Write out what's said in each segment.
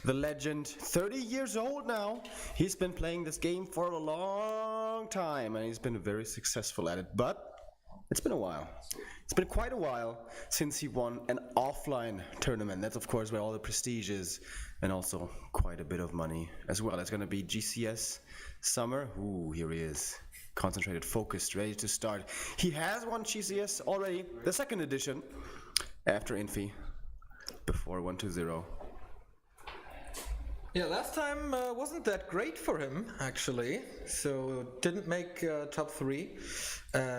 the legend, 30 years old now. He's been playing this game for a long time and he's been very successful at it, but it's been a while. It's been quite a while since he won an offline tournament. That's of course where all the prestige is, and also quite a bit of money as well. It's going to be GCS Summer. Ooh, here he is. Concentrated, focused, ready to start. He has won GCS already, the second edition, after Infi, before 1-0. Yeah, last time wasn't that great for him, actually. So didn't make top 3.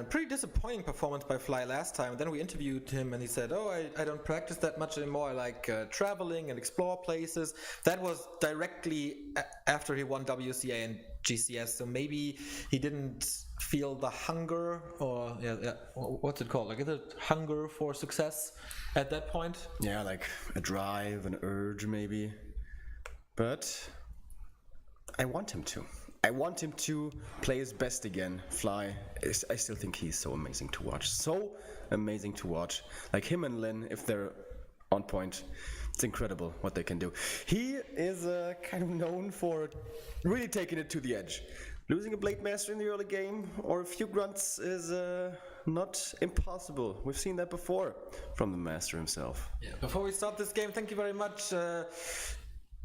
Pretty disappointing performance by Fly last time. Then we interviewed him and he said, oh, I don't practice that much anymore. I like traveling and explore places. That was directly after he won WCA and GCS. So maybe he didn't feel the hunger, or what's it called? Like, is it hunger for success at that point? Yeah, like a drive, an urge maybe. But I want him to. I want him to play his best again. Fly, I still think he's so amazing to watch. So amazing to watch. Like him and Lin, if they're on point, it's incredible what they can do. He is kind of known for really taking it to the edge. Losing a Blade Master in the early game or a few grunts is not impossible. We've seen that before from the Master himself. Yeah. Before we start this game, thank you very much.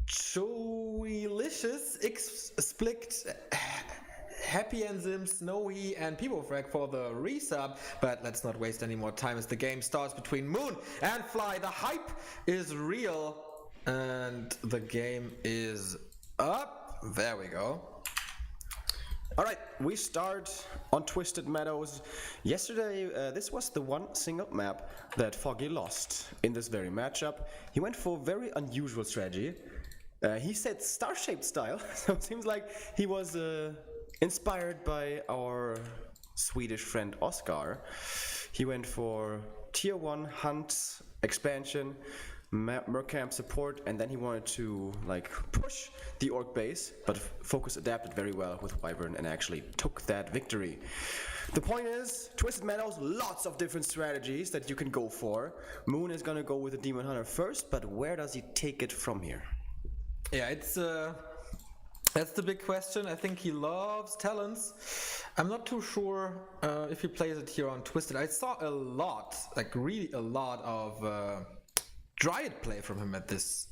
Joylicious, X-Split, Happy and Zim, Snowy and Pibofrag for the resub, but let's not waste any more time as the game starts between Moon and Fly. The hype is real and the game is up. There we go. Alright, we start on Twisted Meadows. Yesterday, this was the one single map that Foggy lost in this very matchup. He went for a very unusual strategy. He said star-shaped style, so it seems like he was inspired by our Swedish friend Oscar. He went for tier 1 hunt expansion, Mercamp support, and then he wanted to like push the orc base, but Focus adapted very well with Wyvern and actually took that victory. The point is, Twisted Meadows, lots of different strategies that you can go for. Moon is gonna go with the Demon Hunter first, but where does he take it from here? Yeah, it's that's the big question. I think he loves talents. I'm not too sure if he plays it here on Twisted. I saw a lot, like really a lot of Dryad play from him at this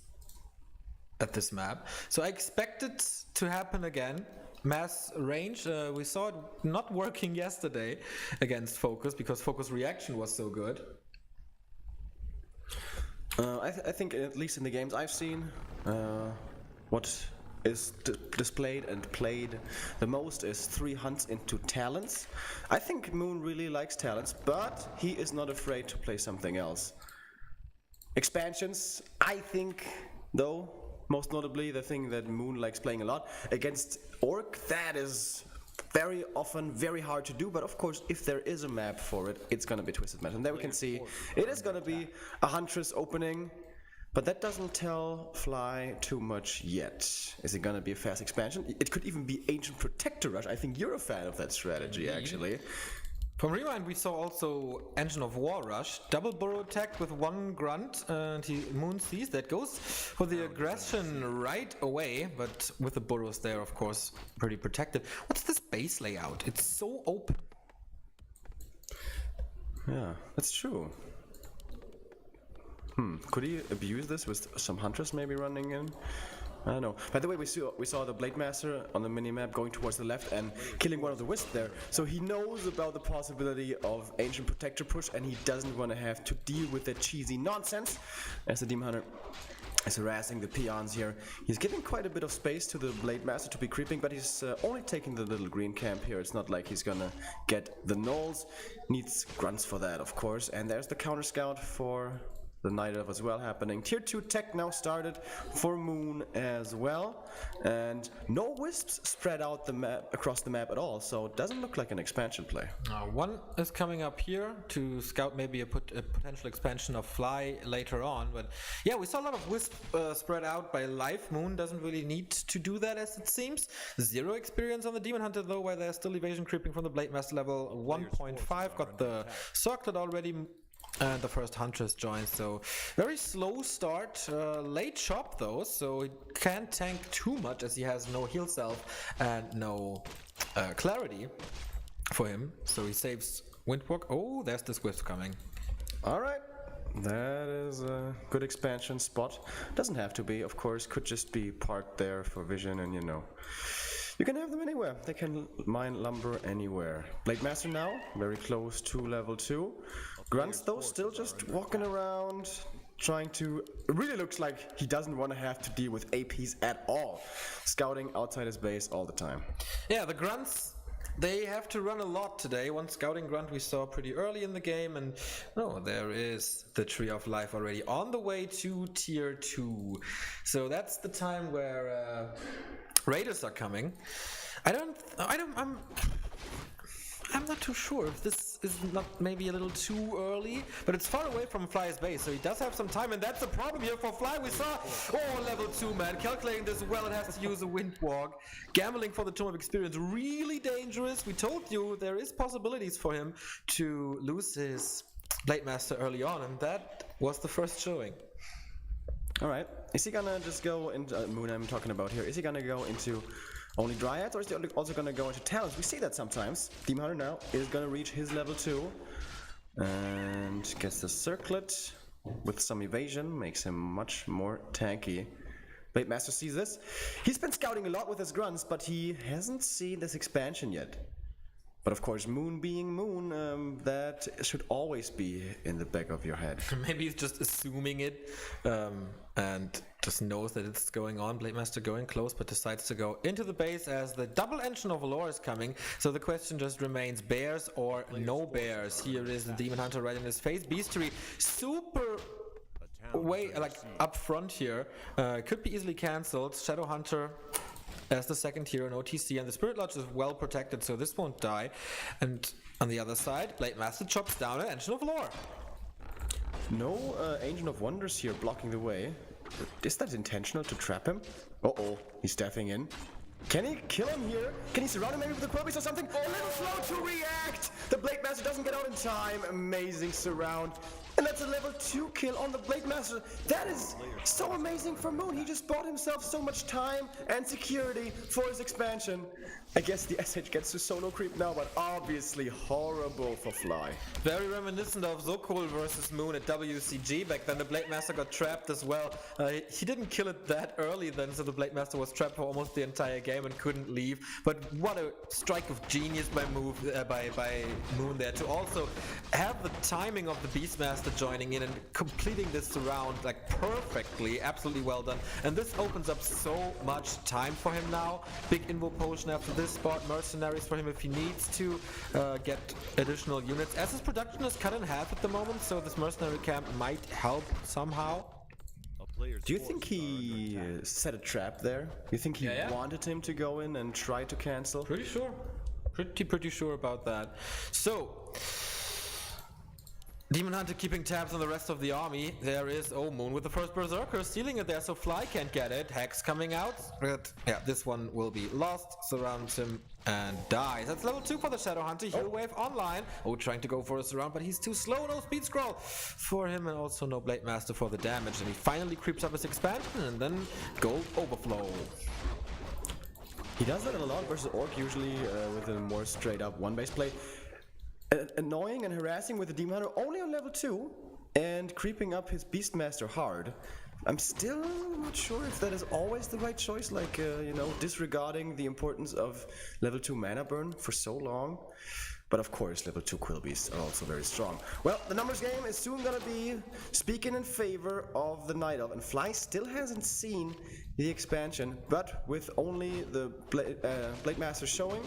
map. So I expect it to happen again. Mass range, we saw it not working yesterday against Focus because Focus reaction was so good. I think at least in the games I've seen, what is displayed and played the most is 3 hunts into talents. I think Moon really likes talents, but he is not afraid to play something else. Expansions, I think, though, most notably the thing that Moon likes playing a lot against Orc, that is very often very hard to do, but of course if there is a map for it, it's gonna be Twisted Meadows. And there we can see it is gonna be a Huntress opening, but that doesn't tell Fly too much yet. Is it gonna be a fast expansion? It could even be Ancient Protector Rush. I think you're a fan of that strategy, actually. From Rewind we saw also Engine of War Rush, double burrow attack with 1 grunt, and Moon sees that, goes for the aggression right away, but with the burrows there of course pretty protected. What's this base layout? It's so open. Yeah, that's true. Could he abuse this with some Huntress maybe running in? I don't know. By the way, we saw the Blade Master on the minimap going towards the left and killing one of the Wisps there. So he knows about the possibility of Ancient Protector push, and he doesn't want to have to deal with that cheesy nonsense as the Demon Hunter is harassing the peons here. He's giving quite a bit of space to the Blade Master to be creeping, but he's only taking the little green camp here. It's not like he's gonna get the Knolls. Needs grunts for that, of course. And there's the counter scout for the Night Elf as well happening. Tier 2 tech now started for Moon as well, and no Wisps spread out the map across the map at all, so it doesn't look like an expansion play. One is coming up here to scout maybe a potential expansion of Fly later on, but yeah, we saw a lot of Wisp spread out by Life. Moon doesn't really need to do that as it seems. 0 experience on the Demon Hunter though, where there's still evasion creeping from the Blade Master level 1.5, got the circlet already. And the first Huntress joins, so very slow start, late chop though, so he can't tank too much as he has no heal self and no clarity for him, so he saves Windwalk. Oh, there's the Swift coming. Alright, that is a good expansion spot. Doesn't have to be, of course, could just be parked there for vision and you can have them anywhere. They can mine lumber anywhere. Blade Master now, very close to level 2. Grunts though, still just walking around, trying to... It really looks like he doesn't want to have to deal with APs at all. Scouting outside his base all the time. Yeah, the Grunts, they have to run a lot today. One scouting grunt we saw pretty early in the game, and there is the Tree of Life already on the way to tier 2. So that's the time where Raiders are coming. I'm not too sure if this is not maybe a little too early, but it's far away from Fly's base, so he does have some time, and that's a problem here for Fly. We saw, level 2 man, calculating this well, it has to use a Windwalk. Gambling for the Tome of Experience, really dangerous. We told you there is possibilities for him to lose his Blade Master early on, and that was the first showing. Alright, is he gonna just go into Moon I'm talking about here? Is he gonna go into only Dryads, or is he also gonna go into Talons? We see that sometimes. Demon Hunter now is gonna reach his level 2 and gets the circlet with some evasion, makes him much more tanky. Blade Master sees this. He's been scouting a lot with his grunts, but he hasn't seen this expansion yet. But of course, Moon being Moon, that should always be in the back of your head. Maybe he's just assuming it and just knows that it's going on. Blade Master going close, but decides to go into the base as the double engine of Valor is coming. So the question just remains, bears or no bears? Here is the Demon Hunter right in his face. Beastery super way up front here. Could be easily cancelled. Shadow Hunter as the second hero in OTC, and the Spirit Lodge is well protected, so this won't die. And on the other side, Blade Master chops down an Engine of Lore. No Ancient of Wonders here blocking the way. Is that intentional to trap him? Uh-oh, he's stepping in. Can he kill him here? Can he surround him maybe with the Quilbies or something? A little slow to react! The Blade Master doesn't get out in time. Amazing surround. And that's a level 2 kill on the Blade Master. That is so amazing for Moon. He just bought himself so much time and security for his expansion. I guess the SH gets to solo creep now, but obviously horrible for Fly. Very reminiscent of Zokol versus Moon at WCG. Back then the Blade Master got trapped as well. He didn't kill it that early then, so the Blade Master was trapped for almost the entire game and couldn't leave. But what a strike of genius by Moon there to also have the timing of the Beastmaster joining in and completing this surround perfectly. Absolutely well done. And this opens up so much time for him now. Big Invo Potion after this spot. Mercenaries for him if he needs to get additional units. As his production is cut in half at the moment, so this mercenary camp might help somehow. Do you think he set a trap there? You think he wanted him to go in and try to cancel? Pretty sure. Pretty sure about that. So Demon Hunter keeping tabs on the rest of the army. There is Moon with the first Berserker stealing it there, so Fly can't get it. Hex coming out, but yeah, this one will be lost. Surrounds him and dies. That's level 2 for the Shadow Hunter. Hero Wave online. Trying to go for a surround, but he's too slow. No speed scroll for him, and also no Blade Master for the damage. And he finally creeps up his expansion, and then Gold Overflow. He does that a lot versus Orc, usually with a more straight up one-base play. Annoying and harassing with the Demon Hunter only on level 2 and creeping up his Beastmaster hard. I'm still not sure if that is always the right choice, disregarding the importance of level 2 mana burn for so long. But of course, level 2 Quilbies are also very strong. Well, the numbers game is soon gonna be speaking in favor of the Night Elf, and Fly still hasn't seen the expansion, but with only the Blade Master showing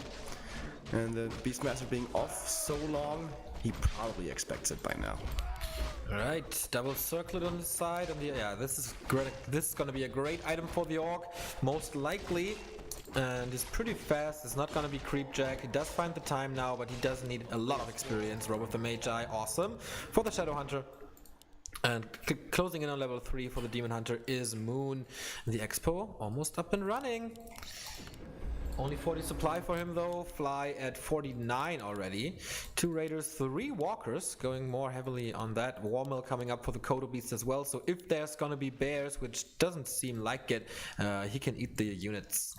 and the Beastmaster being off so long, he probably expects it by now. Alright, double circlet on the side, and this is great. This is gonna be a great item for the Orc, most likely. And he's pretty fast, it's not gonna be creep jack. He does find the time now, but he does need a lot of experience. Robe of the Magi, awesome. For the Shadow Hunter. And closing in on level 3 for the Demon Hunter is Moon. The Expo almost up and running. Only 40 supply for him though. Fly at 49 already. 2 Raiders, 3 Walkers, going more heavily on that. Warmill coming up for the Kodo Beast as well. So if there's gonna be bears, which doesn't seem like it, he can eat the units.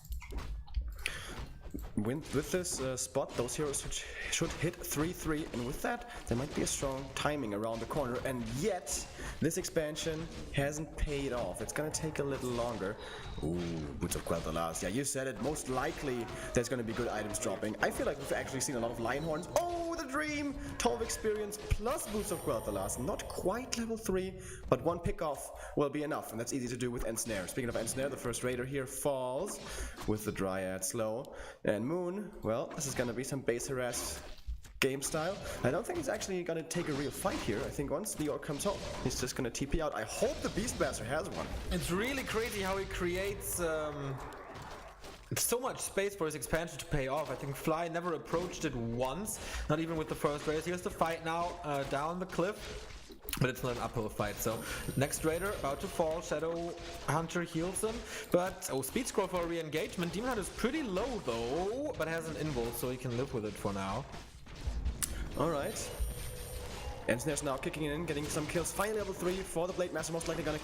With this spot, those heroes should hit 3-3, and with that, there might be a strong timing around the corner, and yet, this expansion hasn't paid off. It's gonna take a little longer. Ooh, Boots of Quel'Thalas. Yeah, you said it. Most likely, there's gonna be good items dropping. I feel like we've actually seen a lot of Lion Horns. Oh, the dream! 12 experience plus Boots of Quel'Thalas. Not quite level 3, but 1 pick-off will be enough, and that's easy to do with Ensnare. Speaking of Ensnare, the first Raider here falls with the Dryad slow. And Moon, well, this is gonna be some base harass game style. I don't think he's actually gonna take a real fight here. I think once the orc comes home, he's just gonna TP out. I hope the Beastmaster has one. It's really crazy how he creates so much space for his expansion to pay off. I think Fly never approached it once, not even with the first race. Here's the fight now down the cliff. But it's not an uphill fight, so next Raider about to fall, Shadow Hunter heals him, but speed scroll for a re-engagement. Demon Hunter is pretty low though, but has an invul, so he can live with it for now. Alright. Ensnare's now kicking in, getting some kills. Finally level 3 for the Blade Master, most likely gonna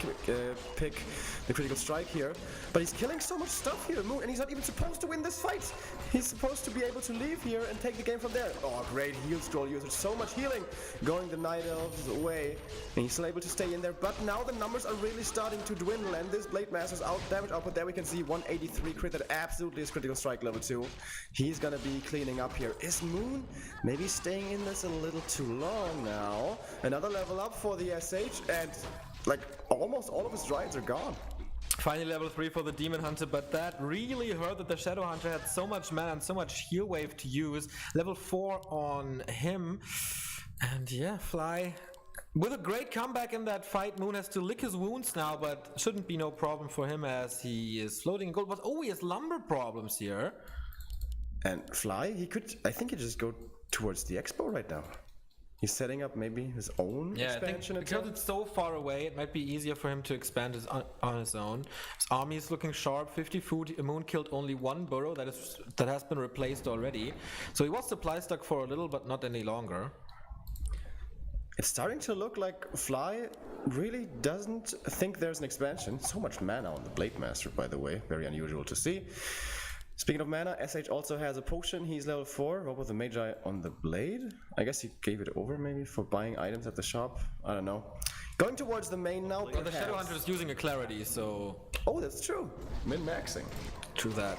pick the critical strike here. But he's killing so much stuff here, Moon, and he's not even supposed to win this fight. He's supposed to be able to leave here and take the game from there. Oh, great heal scroll usage, so much healing going the Night Elves away. And he's still able to stay in there, but now the numbers are really starting to dwindle, and this Blade Master's damage output there we can see 183 crit, that absolutely is critical strike level 2. He's gonna be cleaning up here. Is Moon maybe staying in this a little too long now? Another level up for the SH, and like almost all of his Dryads are gone. Finally level 3 for the Demon Hunter, but that really hurt that the Shadow Hunter had so much mana and so much heal wave to use. Level 4 on him, and yeah, Fly with a great comeback in that fight. Moon has to lick his wounds now, but shouldn't be no problem for him as he is floating in gold. But he has lumber problems here. And Fly, I think he just go towards the expo right now. He's setting up maybe his own expansion. I think because it's so far away, it might be easier for him to expand on his own. His army is looking sharp. 50 food. Moon killed only 1 burrow that has been replaced already. So he was supply stuck for a little, but not any longer. It's starting to look like Fly really doesn't think there's an expansion. So much mana on the Blade Master, by the way. Very unusual to see. Speaking of mana, SH also has a potion. He's level 4. What was the Magi on the blade? I guess he gave it over maybe for buying items at the shop. I don't know. Going towards the main now. Well, the Shadow Hunter is using a clarity, so... Oh, that's true. Min-maxing. True that.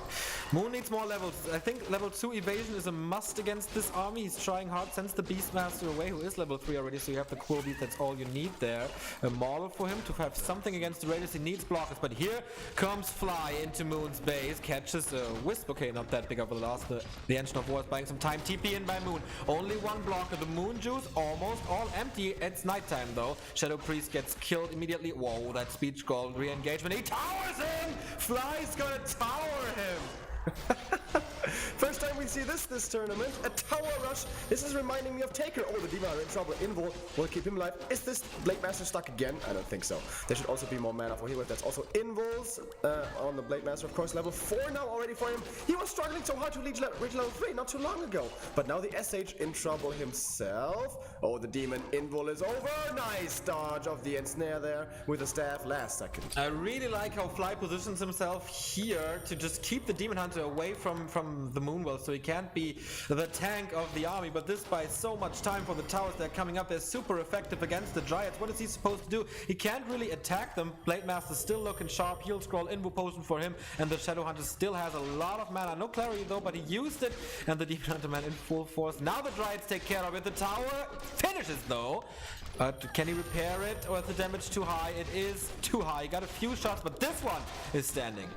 Moon needs more levels. I think level 2 evasion is a must against this army. He's trying hard, sends the Beastmaster away, who is level 3 already, so you have the Quill Beast, that's all you need there. A model for him to have something against the Raiders. He needs blockers, but here comes Fly into Moon's base, catches a Wisp. Okay, not that big of a loss. The Engine of War is buying some time. TP in by Moon. Only 1 blocker. The Moon Juice almost all empty. It's nighttime though. Shadow Priest gets killed immediately. Whoa, that speech called re-engagement. He towers him! Fly's gonna tower him! First time we see this tournament, a tower rush. This is reminding me of Taker. Oh, the Demon are in trouble. Invul will keep him alive. Is this Blade Master stuck again? I don't think so. There should also be more mana for heal. That's also Invuls on the Blade Master, of course. Level 4 now already for him. He was struggling so hard to reach level 3 not too long ago. But now the SH in trouble himself. Oh, the Demon Invul is over. Nice dodge of the Ensnare there with the staff last second. I really like how Fly positions himself here to just keep the Demon Hunter away from the Moonwell, so he can't be the tank of the army. But this buys so much time for the towers that are coming up. They're super effective against the Dryads. What is he supposed to do? He can't really attack them. Blade Master still looking sharp. Heal scroll, Invo potion for him, and the Shadow Hunter still has a lot of mana. No clarity though, but he used it, and the Demon Hunter man in full force. Now the Dryads take care of it. The tower finishes though. Can he repair it, or is the damage too high? It is too high. He got a few shots, but this one is standing.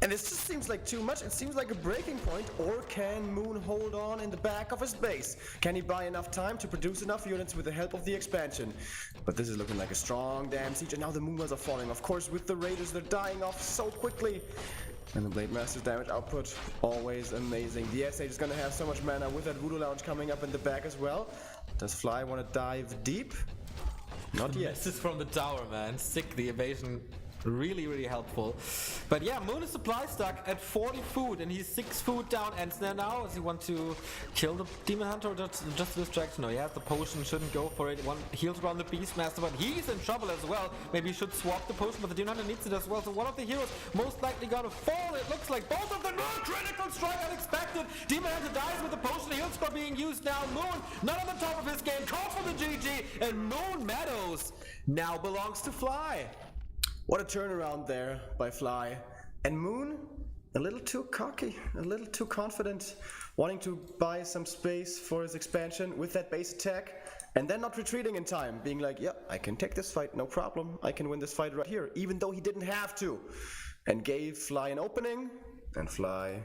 And this just seems like too much. It seems like a breaking point. Or can Moon hold on in the back of his base? Can he buy enough time to produce enough units with the help of the expansion? But this is looking like a strong damn siege. And now the Moonwells are falling. Of course, with the Raiders, they're dying off so quickly. And the Blade Master's damage output, always amazing. The SH is going to have so much mana with that Voodoo Lounge coming up in the back as well. Does Fly want to dive deep? Not yet. This is from the tower, man. Sick, the evasion Really, really helpful. But yeah, Moon is supply stuck at 40 food, and he's 6 food down. And now, does he want to kill the Demon Hunter or just a distraction? No, he has the potion, shouldn't go for it. One heals around the Beastmaster, but he's in trouble as well. Maybe he should swap the potion, but the Demon Hunter needs it as well. So one of the heroes most likely gonna fall. It looks like both of them. No, critical strike unexpected. Demon Hunter dies with the potion. Heal score being used now. Moon, not on the top of his game. Call for the GG, and Moon Meadows now belongs to Fly. What a turnaround there by Fly. And Moon, a little too cocky, a little too confident, wanting to buy some space for his expansion with that base attack, and then not retreating in time, being like, yeah, I can take this fight, no problem, I can win this fight right here, even though he didn't have to. And gave Fly an opening, and Fly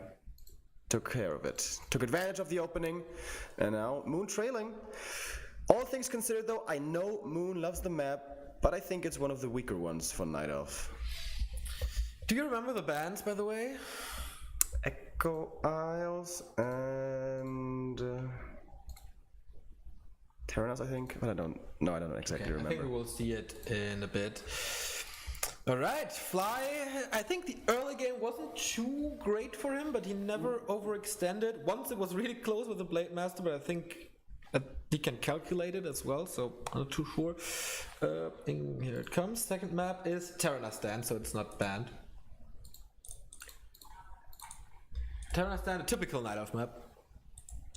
took care of it. Took advantage of the opening, and now Moon trailing. All things considered though, I know Moon loves the map, but I think it's one of the weaker ones for Night Elf. Do you remember the bands, by the way? Echo Isles and Terranos, I think, but I don't exactly remember. I think we will see it in a bit. Alright, Fly, I think the early game wasn't too great for him, but he never overextended. Once it was really close with the Blade Master, but I think he can calculate it as well, so I'm not too sure. Here it comes. Second map is Terranastan, so it's not banned. Terranastan, a typical Night Elf map.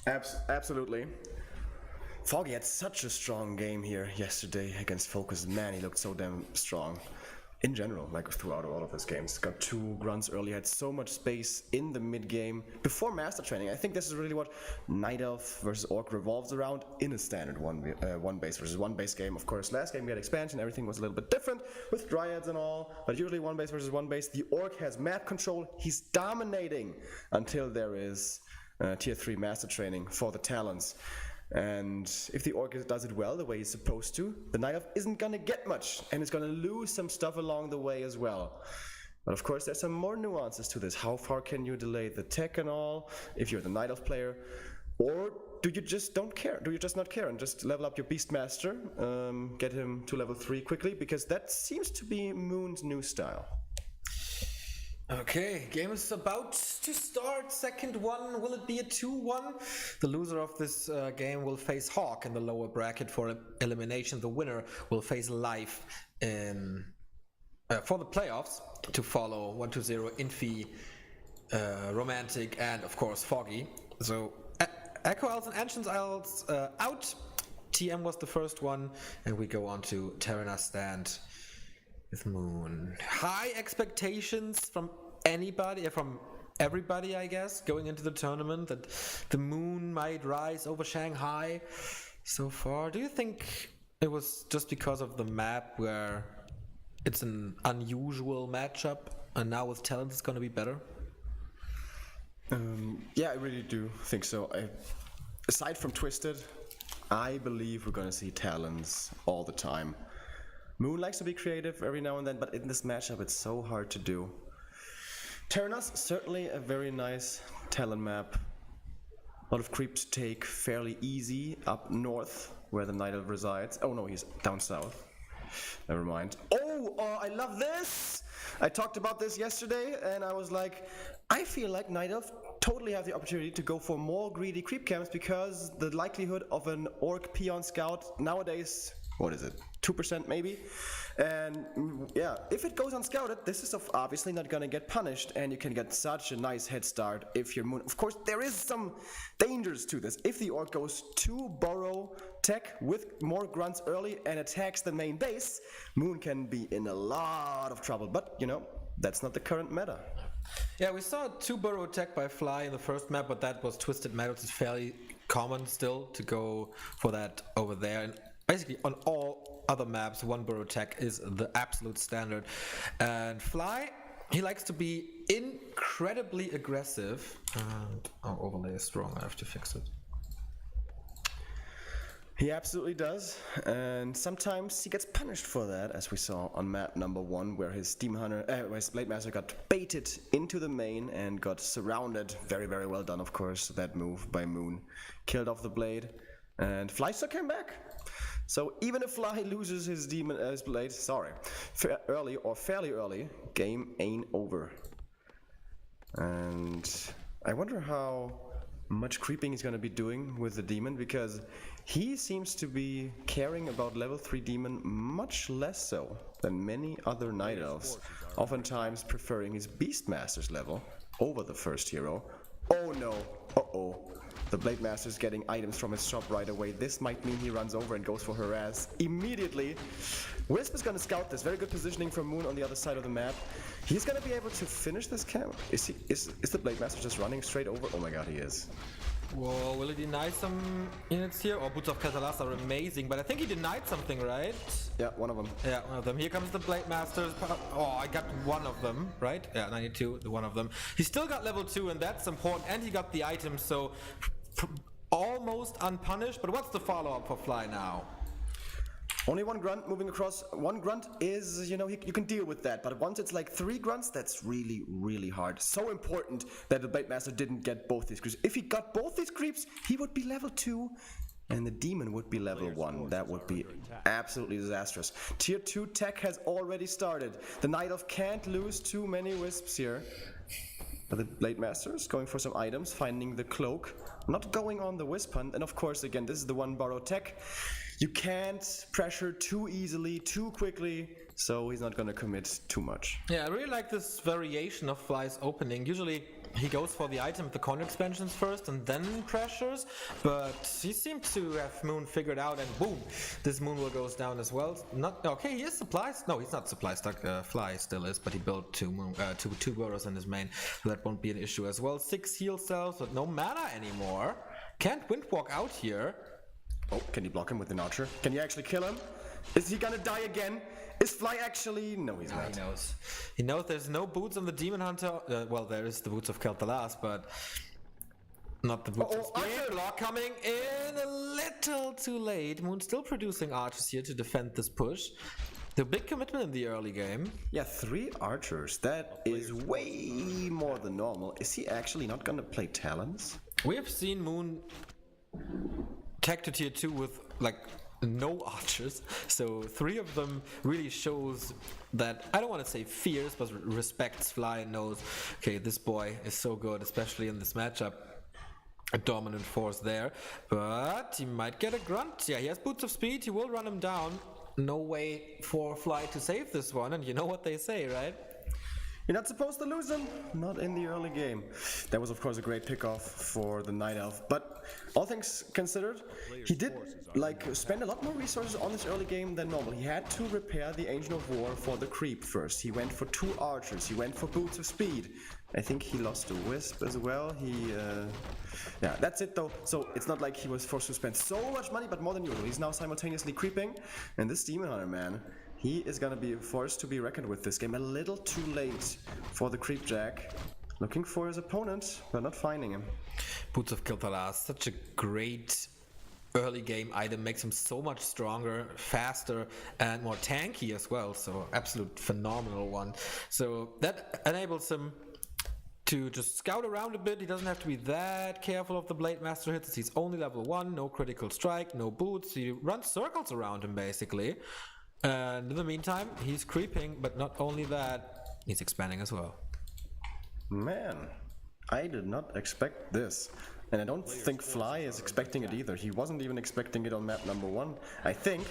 Absolutely. Foggy had such a strong game here yesterday against Focus. Man, he looked so damn strong. In general, like throughout all of his games. Got 2 grunts early, had so much space in the mid-game before Master Training. I think this is really what Night Elf versus Orc revolves around in a standard one base versus one base game. Of course, last game we had expansion, everything was a little bit different with Dryads and all, but usually one base versus one base. The Orc has map control, he's dominating until there is tier 3 Master Training for the Talons. And if the Orc does it well, the way he's supposed to, the Night Elf isn't gonna get much, and it's gonna lose some stuff along the way as well. But of course there's some more nuances to this. How far can you delay the tech and all, if you're the Night Elf player? Or do you just don't care? Do you just not care and just level up your Beastmaster, get him to level 3 quickly? Because that seems to be Moon's new style. Okay, game is about to start. Second one, will it be a 2-1? The loser of this game will face Hawk in the lower bracket for elimination. The winner will face Life in for the playoffs to follow 1-2-0, Infi, Romantic, and of course Foggy. So Echo Isles and Ancient Isles out. TM was the first one, and we go on to Terranastan with Moon. High expectations from everybody, I guess, going into the tournament, that the Moon might rise over Shanghai so far. Do you think it was just because of the map where it's an unusual matchup, and now with talent it's going to be better? Yeah, I really do think so. Aside from Twisted, I believe we're going to see talents all the time. Moon likes to be creative every now and then, but in this matchup it's so hard to do. Terranos, certainly a very nice talent map. A lot of creep to take, fairly easy up north where the Night Elf resides. Oh no, he's down south. Never mind. Oh, I love this! I talked about this yesterday and I was like, I feel like Night Elf totally have the opportunity to go for more greedy creep camps, because the likelihood of an Orc Peon Scout nowadays, what is it, 2% maybe? And yeah, if it goes unscouted, this is obviously not gonna get punished, and you can get such a nice head start if you're Moon. Of course, there is some dangers to this. If the Orc goes to borrow tech with more grunts early and attacks the main base, Moon can be in a lot of trouble, but you know, that's not the current meta. Yeah, we saw 2 burrow attack by Fly in the first map, but that was Twisted Meadows. It's fairly common still to go for that over there. And basically on all other maps, 1 burrow attack is the absolute standard. And Fly, he likes to be incredibly aggressive. And our overlay is strong, I have to fix it. He absolutely does, and sometimes he gets punished for that, as we saw on map number 1, where his where his Blade Master got baited into the main and got surrounded. Very, very well done, of course, that move by Moon. Killed off the Blade, and Fly still came back. So even if Fly loses his demon his blade, fairly early, game ain't over. And I wonder how much creeping he's gonna be doing with the demon, because he seems to be caring about level 3 demon much less so than many other Night Elves, oftentimes preferring his Beastmaster's level over the first hero. Oh no, uh-oh. The Blade Master's getting items from his shop right away. This might mean he runs over and goes for harass immediately. Wisp is gonna scout this. Very good positioning from Moon on the other side of the map. He's gonna be able to finish this camp. Is the Blade Master just running straight over? Oh my god, he is. Whoa, will he deny some units here? Oh, Boots of Catalas are amazing, but I think he denied something, right? Yeah, one of them. Yeah, one of them. Here comes the Blade Masters. Oh, I got one of them, right? Yeah, 92, the one of them. He still got level 2, and that's important, and he got the items, so almost unpunished. But what's the follow-up for Fly now? Only one grunt moving across. One grunt is, you can deal with that. But once it's like 3 grunts, that's really, really hard. So important that the Blade Master didn't get both these creeps. If he got both these creeps, he would be level 2. And the demon would be level 1. That would be absolutely disastrous. Tier 2 tech has already started. The Night Elf can't lose too many wisps here. But the Blade Master is going for some items, finding the cloak, not going on the wisp hunt. And of course, again, this is the one borrow tech. You can't pressure too easily, too quickly, so he's not gonna commit too much. Yeah, I really like this variation of Fly's opening. Usually he goes for the item, the corner expansions first, and then pressures, but he seemed to have Moon figured out, and boom, this Moon will goes down as well. Not okay. He is supplies. No, he's not supply stuck. Fly still is, but he built two burrows in his main, so that won't be an issue as well. 6 heal cells, but no mana anymore. Can't Windwalk out here. Oh, can he block him with an archer? Can he actually kill him? Is he gonna die again? Is Fly actually? No, he's not. He knows. He knows there's no boots on the Demon Hunter. Well, there is the boots of Kel'Thalas, but not the boots of Speed. Block coming in a little too late. Moon still producing archers here to defend this push. The big commitment in the early game. Yeah, 3 archers. That is way more than normal. Is he actually not gonna play Talons? We have seen Moon tech to tier 2 with like no archers, so 3 of them really shows that, I don't want to say fears, but respects Fly and knows, okay, this boy is so good, especially in this matchup. A dominant force there, but he might get a grunt. Yeah, he has boots of speed, he will run him down. No way for Fly to save this one, and you know what they say, right? You're not supposed to lose him, not in the early game. That was of course a great pickoff for the Night Elf, but all things considered, he did spend a lot more resources on this early game than normal. He had to repair the Ancient of War for the creep first. He went for 2 archers, he went for boots of speed. I think he lost a wisp as well. Yeah, that's it though. So it's not like he was forced to spend so much money, but more than usual. He's now simultaneously creeping, and this Demon Hunter, man, he is gonna be forced to be reckoned with this game. A little too late for the Creep Jack. Looking for his opponent, but not finding him. Boots of Kel'Thalas, such a great early game item, makes him so much stronger, faster, and more tanky as well. So absolute phenomenal one. So that enables him to just scout around a bit. He doesn't have to be that careful of the Blade Master hits. He's only level 1, no critical strike, no boots. He runs circles around him basically. And in the meantime, he's creeping, but not only that, he's expanding as well. Man, I did not expect this. And I don't think Fly is expecting it either. He wasn't even expecting it on map number 1, I think.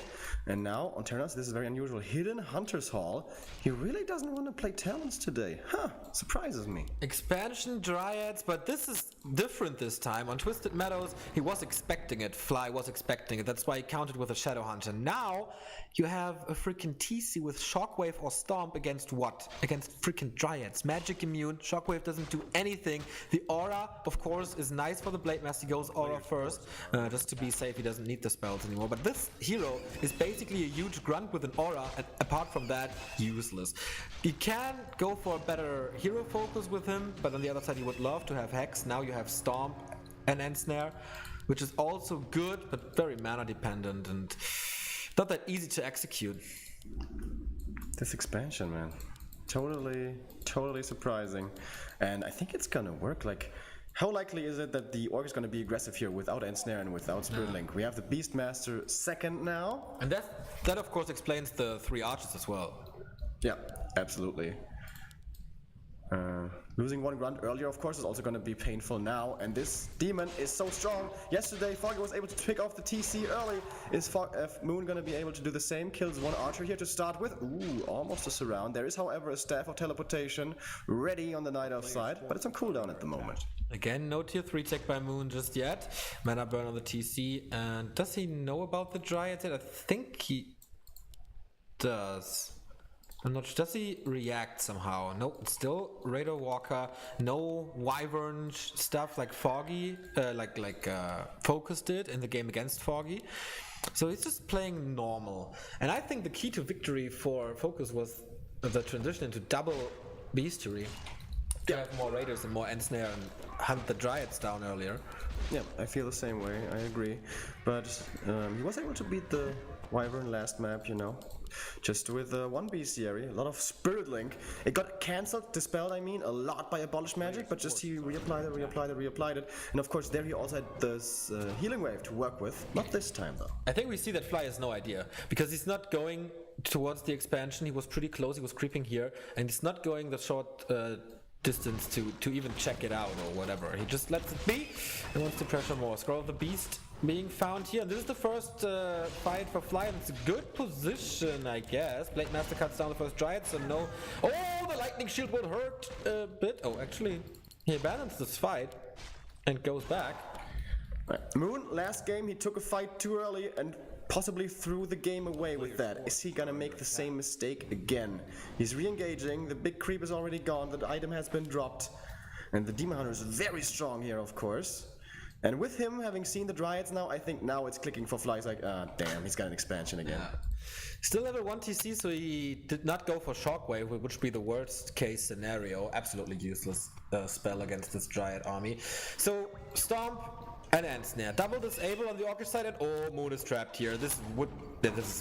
And now, on Terranos, this is very unusual. Hidden Hunter's Hall. He really doesn't want to play Talons today. Huh, surprises me. Expansion Dryads, but this is different this time. On Twisted Meadows, he was expecting it. Fly was expecting it. That's why he countered with a Shadow Hunter. Now, you have a freaking TC with Shockwave or Stomp against what? Against freaking Dryads. Magic immune. Shockwave doesn't do anything. The Aura, of course, is nice for the Blade Master. He goes Aura first, just to be safe. He doesn't need the spells anymore. But this hero is basically a huge grunt with an Aura, and apart from that, useless. You can go for a better hero focus with him, but on the other side, you would love to have Hex. Now you have Stomp and Ensnare, which is also good, but very mana dependent and not that easy to execute. This expansion, man, totally surprising. And I think it's gonna work. Like, How likely is it that the Orc is going to be aggressive here without Ensnare and without Spirit Link? We have the Beastmaster second now. And that of course explains the 3 archers as well. Yeah, absolutely. Losing 1 grunt earlier, of course, is also going to be painful now, and this demon is so strong. Yesterday, Foggy was able to pick off the TC early. Is Moon going to be able to do the same? Kills 1 archer here to start with. Ooh, almost a surround. There is, however, a Staff of Teleportation ready on the Night Elf side, but it's on cooldown at the moment. Again, no tier 3 tech by Moon just yet. Mana burn on the TC, and does he know about the Dryad yet? I think he does. I'm not sure. Does he react somehow? Nope, still Raider Walker, no Wyvern stuff like Foggy, Focus did in the game against Foggy. So he's just playing normal. And I think the key to victory for Focus was the transition into double Bestiary. To have more Raiders and more Ensnare and hunt the Dryads down earlier. Yeah, I feel the same way, I agree. But he was able to beat the Wyvern last map, you know. Just with 1 bestiary, a lot of Spirit Link. It got cancelled, dispelled, I mean, a lot by Abolish Magic, but just he reapplied it. And of course there he also had this healing wave to work with. Not this time though. I think we see that Fly has no idea, because he's not going towards the expansion. He was pretty close, he was creeping here, and he's not going the short distance to even check it out or whatever. He just lets it be and wants to pressure more. Scroll of the Beast being found here. This is the first fight for Fly, and it's a good position, I guess. Blade Master cuts down the first Dryad, so no. Oh, the lightning shield would hurt a bit. Oh, actually, he abandons this fight and goes back. Right. Moon, last game he took a fight too early and possibly threw the game away with that. Is he gonna make the same mistake again? He's re-engaging, the big creep is already gone, the item has been dropped, and the Demon Hunter is very strong here, of course. And with him having seen the Dryads now, I think now it's clicking for Fly. He's like, ah, damn, he's got an expansion again. Still level 1 TC, so he did not go for Shockwave, which would be the worst case scenario. Absolutely useless spell against this Dryad army. So, Stomp and Ensnare. Double disable on the Orcish side, and oh, Moon is trapped here. This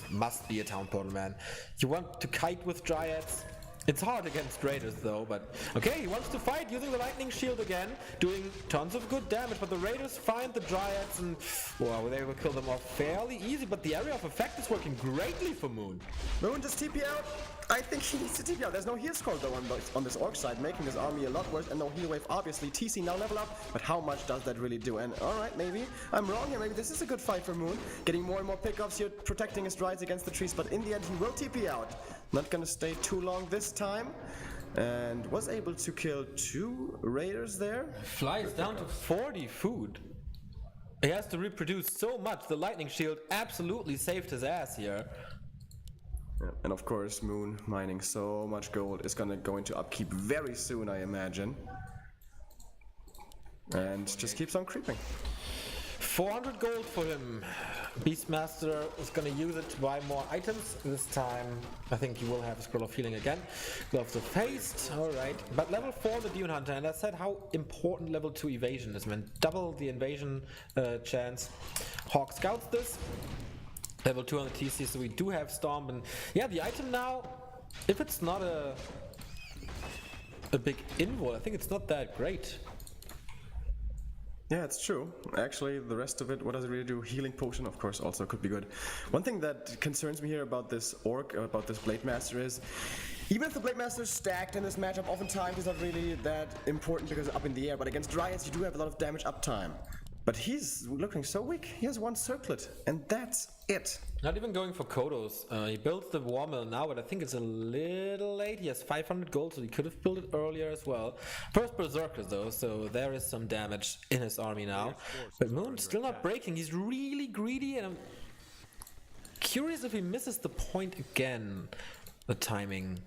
must be a town portal, man. You want to kite with Dryads? It's hard against Raiders though, but okay, he wants to fight using the lightning shield again, doing tons of good damage, but the Raiders find the Dryads and wow, they will kill them off fairly easy, but the area of effect is working greatly for Moon. Moon just TP out. I think he needs to TP out. There's no heal scroll though on this Orc side, making his army a lot worse, and no heal wave obviously. TC now level up, but how much does that really do? And alright, maybe I'm wrong here, maybe this is a good fight for Moon. Getting more and more pickups here, protecting his Dryads against the trees, but in the end he will TP out. Not gonna stay too long this time, and was able to kill 2 Raiders there. Fly is down to 40 food. He has to reproduce so much. The lightning shield absolutely saved his ass here. Yeah, and of course Moon mining so much gold is gonna go into upkeep very soon, I imagine. And just keeps on creeping. 400 gold for him. Beastmaster is gonna use it to buy more items. This time I think he will have a Scroll of Healing again. Gloves of Haste, alright. But level 4 the Demon Hunter, and I said how important level 2 evasion is, man. Double the invasion chance. Hawk scouts this. Level 2 on the TC, so we do have Storm, and yeah, the item now, if it's not a big invul, I think it's not that great. Yeah, it's true. Actually, the rest of it, what does it really do? Healing potion, of course, also could be good. One thing that concerns me here about this Orc, about this Blade Master is, even if the Blade Master is stacked in this matchup, oftentimes it's not really that important because it's up in the air, but against Dryads you do have a lot of damage uptime. But he's looking so weak. He has 1 circlet, and that's it. Not even going for Kodos. He built the War Mill now, but I think it's a little late. He has 500 gold, so he could have built it earlier as well. First Berserkers though, so there is some damage in his army now. But Moon's still not breaking. He's really greedy, and I'm curious if he misses the point again. The timing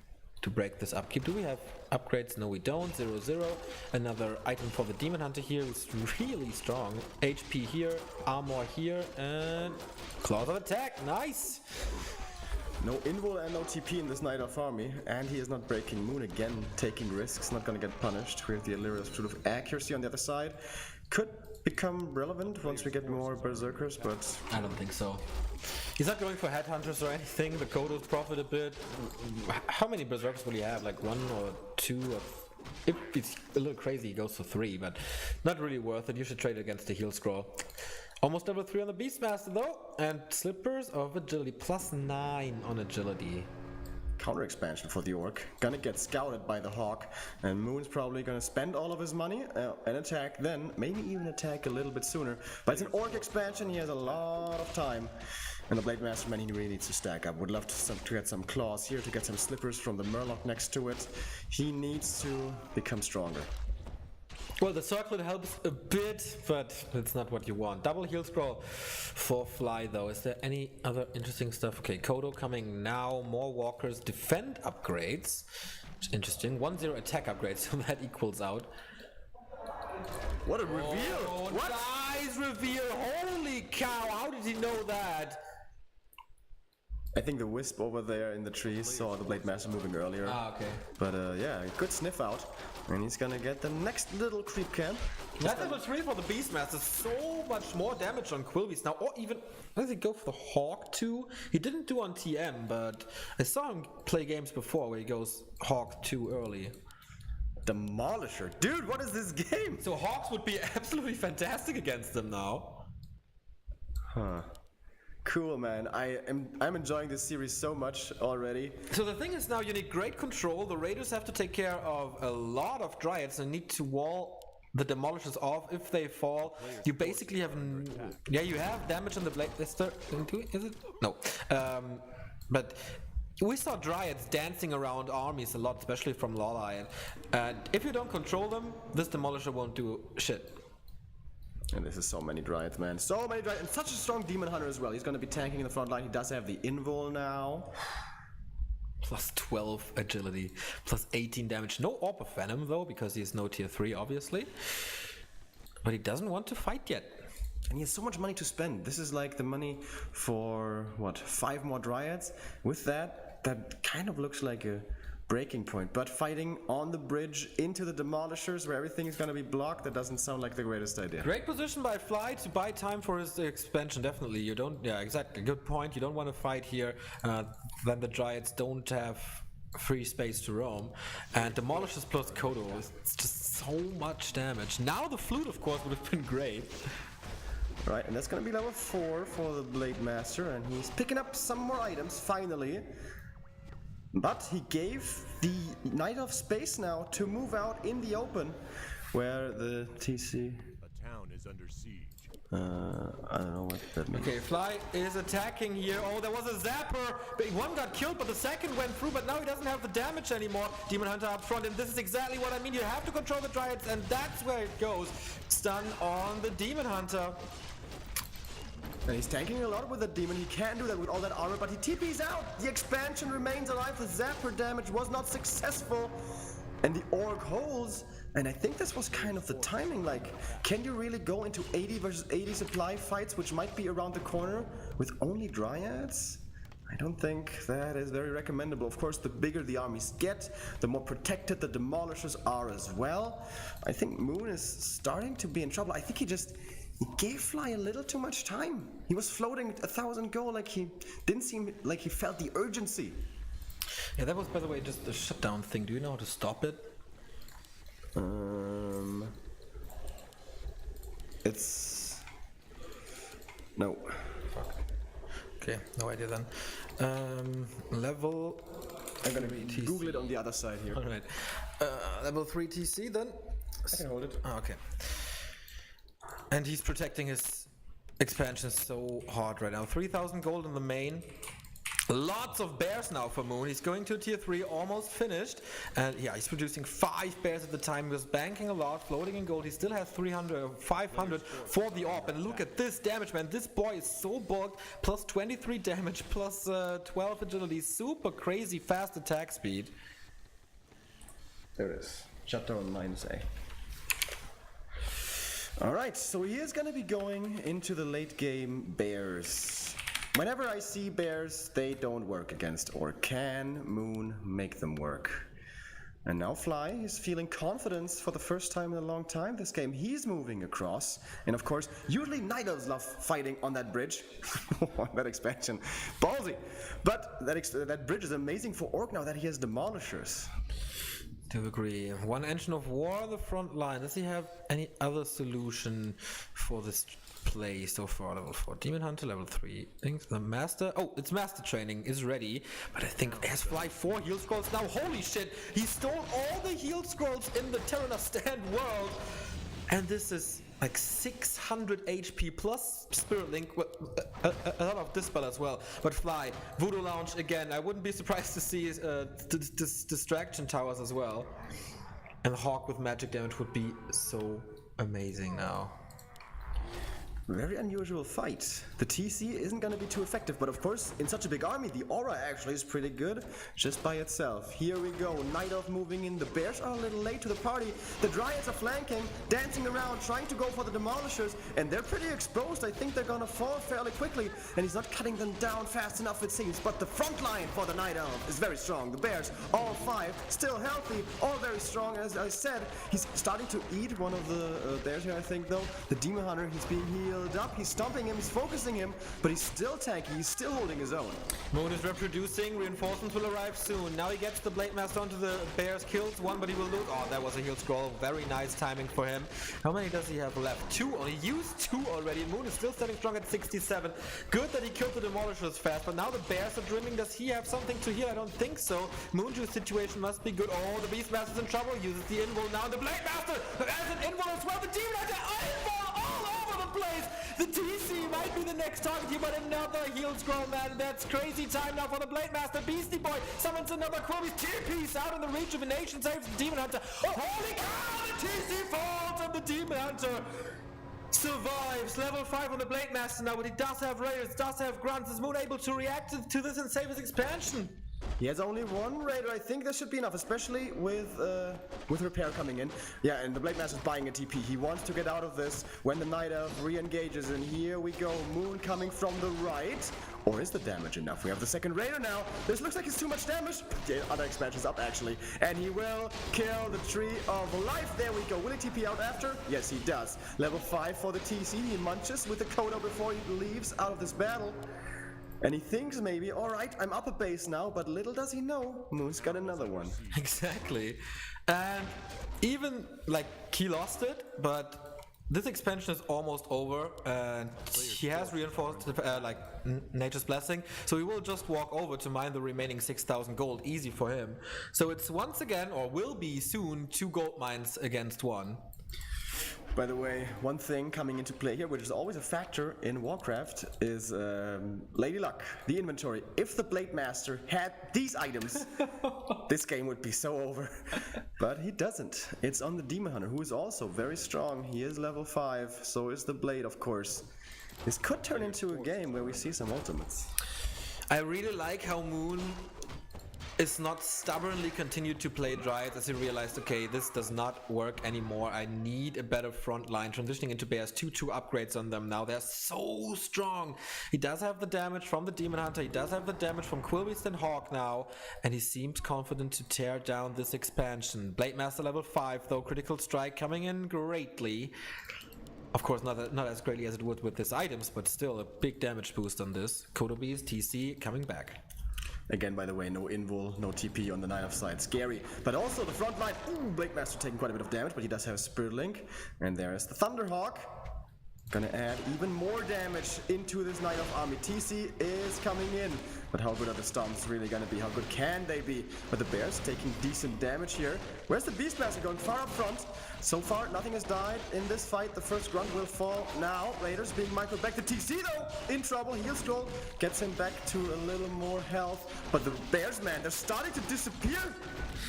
to break this upkeep. Do we have upgrades? No, we don't. 0-0. Another item for the Demon Hunter here is really strong. HP here, armor here, and claws of attack. Nice! No invul and no TP in this Night Elf army, and he is not breaking. Moon again taking risks, not gonna get punished. We have the Illyria's sort of accuracy on the other side. Could become relevant once we get more Berserkers, but I don't think so. He's not going for Headhunters or anything. The Kodos profit a bit. How many Berserkers will he have? Like 1 or 2 or if it's a little crazy, he goes for 3, but not really worth it. You should trade it against the heal scroll. Almost level 3 on the Beastmaster though, and Slippers of Agility, plus 9 on Agility. Counter expansion for the Orc. Gonna get scouted by the Hawk, and Moon's probably gonna spend all of his money and attack then, maybe even attack a little bit sooner. But it's an Orc expansion, he has a lot of time. And the Blade Master, man, he really needs to stack up. Would love to get some claws here, to get some Slippers from the Murloc next to it. He needs to become stronger. Well, the circlet helps a bit, but it's not what you want. Double heal scroll for Fly though. Is there any other interesting stuff? Okay, Kodo coming now, more walkers, defend upgrades. Interesting. 1-0 attack upgrades, so that equals out. What a reveal! Oh, What? Nice reveal! Holy cow, how did he know that? I think the Wisp over there in the trees saw the Blade Master moving earlier. Ah, okay. But yeah, good sniff out. And he's gonna get the next little creep camp. That's level 3 for the Beastmaster. So much more damage on Quilby's now. Or even, does he go for the Hawk too? He didn't do on TM, but I saw him play games before where he goes Hawk too early. Demolisher. Dude, what is this game? So Hawks would be absolutely fantastic against them now. Huh. Cool, man. I'm enjoying this series so much already. So the thing is now you need great control. The Raiders have to take care of a lot of Dryads and need to wall the Demolishers off. If they fall, you basically have... Yeah, you have damage on the Blade... Is it? No. But we saw Dryads dancing around armies a lot, especially from Lala. And if you don't control them, this Demolisher won't do shit. And this is so many Dryads, man. So many Dryads. And such a strong Demon Hunter as well. He's going to be tanking in the front line. He does have the invul now. Plus 12 agility, plus 18 damage. No Orb of Venom though, because he has no tier 3 obviously. But he doesn't want to fight yet. And he has so much money to spend. This is like the money for, what, 5 more Dryads? With that, that kind of looks like a breaking point. But fighting on the bridge into the Demolishers where everything is going to be blocked, that doesn't sound like the greatest idea. Great position by Fly to buy time for his expansion, definitely. You don't, yeah, exactly, good point. You don't want to fight here, then the Dryads don't have free space to roam. And Demolishers plus Kodo, it's just so much damage. Now the Flute, of course, would have been great. Right, and that's going to be level 4 for the Blade Master, and he's picking up some more items, finally. But he gave the Knight of Space now to move out in the open, where the TC... A town is under siege. I don't know what that means. Okay, Fly is attacking here. Oh, there was a zapper. One got killed, but the second went through, but now he doesn't have the damage anymore. Demon Hunter up front, and this is exactly what I mean. You have to control the Dryads, and that's where it goes. Stun on the Demon Hunter. And he's tanking a lot with the demon. He can do that with all that armor, but he TP's out. The expansion remains alive. The zapper damage was not successful. And the Orc holds. And I think this was kind of the timing. Like, can you really go into 80 versus 80 supply fights, which might be around the corner, with only Dryads? I don't think that is very recommendable. Of course, the bigger the armies get, the more protected the Demolishers are as well. I think Moon is starting to be in trouble. I think he gave Fly a little too much time. He was floating 1,000 gold, like he didn't seem like he felt the urgency. Yeah, that was, by the way, just a shutdown thing. Do you know how to stop it? It's... No. Fuck. Okay, no idea then. Level... I'm gonna Google it on the other side here. Alright. Level 3 TC then? I can hold it. Oh, okay. And he's protecting his expansion so hard right now. 3,000 gold in the main. Lots of bears now for Moon. He's going to tier 3, almost finished. And yeah, he's producing 5 bears at the time. He was banking a lot, floating in gold. He still has 500 for the AWP. And look at this damage, man. This boy is so bulked. Plus 23 damage, plus 12 agility. Super crazy fast attack speed. There it is. Shutdown -A. Alright, so he is going to be going into the late game bears. Whenever I see bears, they don't work against, or can Moon make them work? And now Fly is feeling confidence for the first time in a long time this game. He's moving across, and of course, usually Night Elves love fighting on that bridge. That expansion, ballsy. But that bridge is amazing for Orc now that he has Demolishers. Do agree. One engine of war on the front line. Does he have any other solution for this play so far? Level 4. Demon Hunter, level 3. I think the Master... Oh, it's Master Training is ready. But I think he has Fly 4 heal scrolls now. Holy shit! He stole all the heal scrolls in the Terrana Stand world. And this is like 600 HP plus Spirit Link, a lot of Dispel as well. But Fly, Voodoo Lounge again, I wouldn't be surprised to see Distraction Towers as well. And Hawk with magic damage would be so amazing now. Very unusual fight. The TC isn't going to be too effective, but of course, in such a big army, the aura actually is pretty good just by itself. Here we go, Night Elf moving in. The Bears are a little late to the party. The Dryads are flanking, dancing around, trying to go for the Demolishers, and they're pretty exposed. I think they're going to fall fairly quickly, and he's not cutting them down fast enough, it seems. But the front line for the Night Elf is very strong. The Bears, all 5, still healthy, all very strong. As I said, he's starting to eat one of the Bears here, I think, though. The Demon Hunter, he's being healed up, he's stomping him, he's focusing him, but he's still tanky, he's still holding his own. Moon is reproducing, reinforcements will arrive soon. Now he gets the Blade Master onto the Bears, kills one, but he will lose. Oh, that was a heal scroll, very nice timing for him. How many does he have left? 2, only used 2 already. Moon is still standing strong at 67. Good that he killed the Demolishers fast, but now the Bears are dwindling. Does he have something to heal? I don't think so. Moonju's situation must be good. Oh, the Beastmaster's in trouble, uses the invul now. The Blade Master has an invul as well. The Demon Hunter, invul all over the place. The TC might be the next target here, but another heal scroll, man. That's crazy time now for the Blade Master. Beastie Boy summons another Quilby's tear-piece out in the rejuvenation, saves the Demon Hunter. Oh, holy cow! The TC falls and the Demon Hunter survives. Level 5 on the Blade Master now, but he does have Raiders, does have Grunts. Is Moon able to react to this and save his expansion? He has only 1 Raider. I think this should be enough, especially with Repair coming in. Yeah, and the Blade Master's buying a TP. He wants to get out of this when the Night Elf re-engages, and here we go. Moon coming from the right. Or is the damage enough? We have the second Raider now. This looks like it's too much damage. The other expansion's up, actually. And he will kill the Tree of Life. There we go. Will he TP out after? Yes, he does. Level 5 for the TC. He munches with the Coda before he leaves out of this battle. And he thinks maybe, alright, I'm up a base now, but little does he know, Moon's got another one. Exactly. And even, like, he lost it, but this expansion is almost over, and he has reinforced, Nature's Blessing, so he will just walk over to mine the remaining 6,000 gold, easy for him. So it's once again, or will be soon, 2 gold mines against 1. By the way, one thing coming into play here, which is always a factor in Warcraft, is Lady Luck, the inventory. If the Blade Master had these items, this game would be so over. But he doesn't. It's on the Demon Hunter, who is also very strong. He is level 5, so is the Blade, of course. This could turn into a game where we see some ultimates. I really like how Moon is not stubbornly continued to play Dryads as he realized, okay, this does not work anymore. I need a better front line. Transitioning into Bears, 2 upgrades on them now. They're so strong. He does have the damage from the Demon Hunter. He does have the damage from Quilbeast and Hawk now. And he seems confident to tear down this expansion. Blade Master level 5 though. Critical Strike coming in greatly. Of course, not as greatly as it would with his items, but still a big damage boost on this. Kodobeast, TC coming back. Again, by the way, no invul, no TP on the Night Elf side. Scary. But also the front line. Ooh, Blade Master taking quite a bit of damage, but he does have a Spirit Link. And there is the Thunderhawk. Gonna add even more damage into this Night Elf army. TC is coming in. But how good are the Stomps really gonna be? How good can they be? But the Bears taking decent damage here. Where's the Beastmaster going? Far up front. So far, nothing has died in this fight. The first grunt will fall now. Raiders being microed back. The TC, though, in trouble. Heal Scroll gets him back to a little more health. But the Bears, man, they're starting to disappear.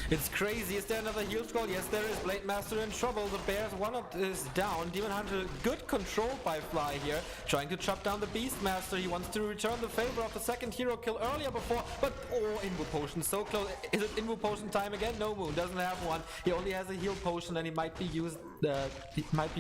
It's crazy. Is there another heal scroll? Yes, there is. Blade Master in trouble. The Bears, one is down. Demon Hunter, good control by Fly here. Trying to chop down the Beast Master. He wants to return the favor of the second hero kill earlier before. But, oh, Invo Potion, so close. Is it Invo Potion time again? No, Moon doesn't have one. He only has a heal potion and he might be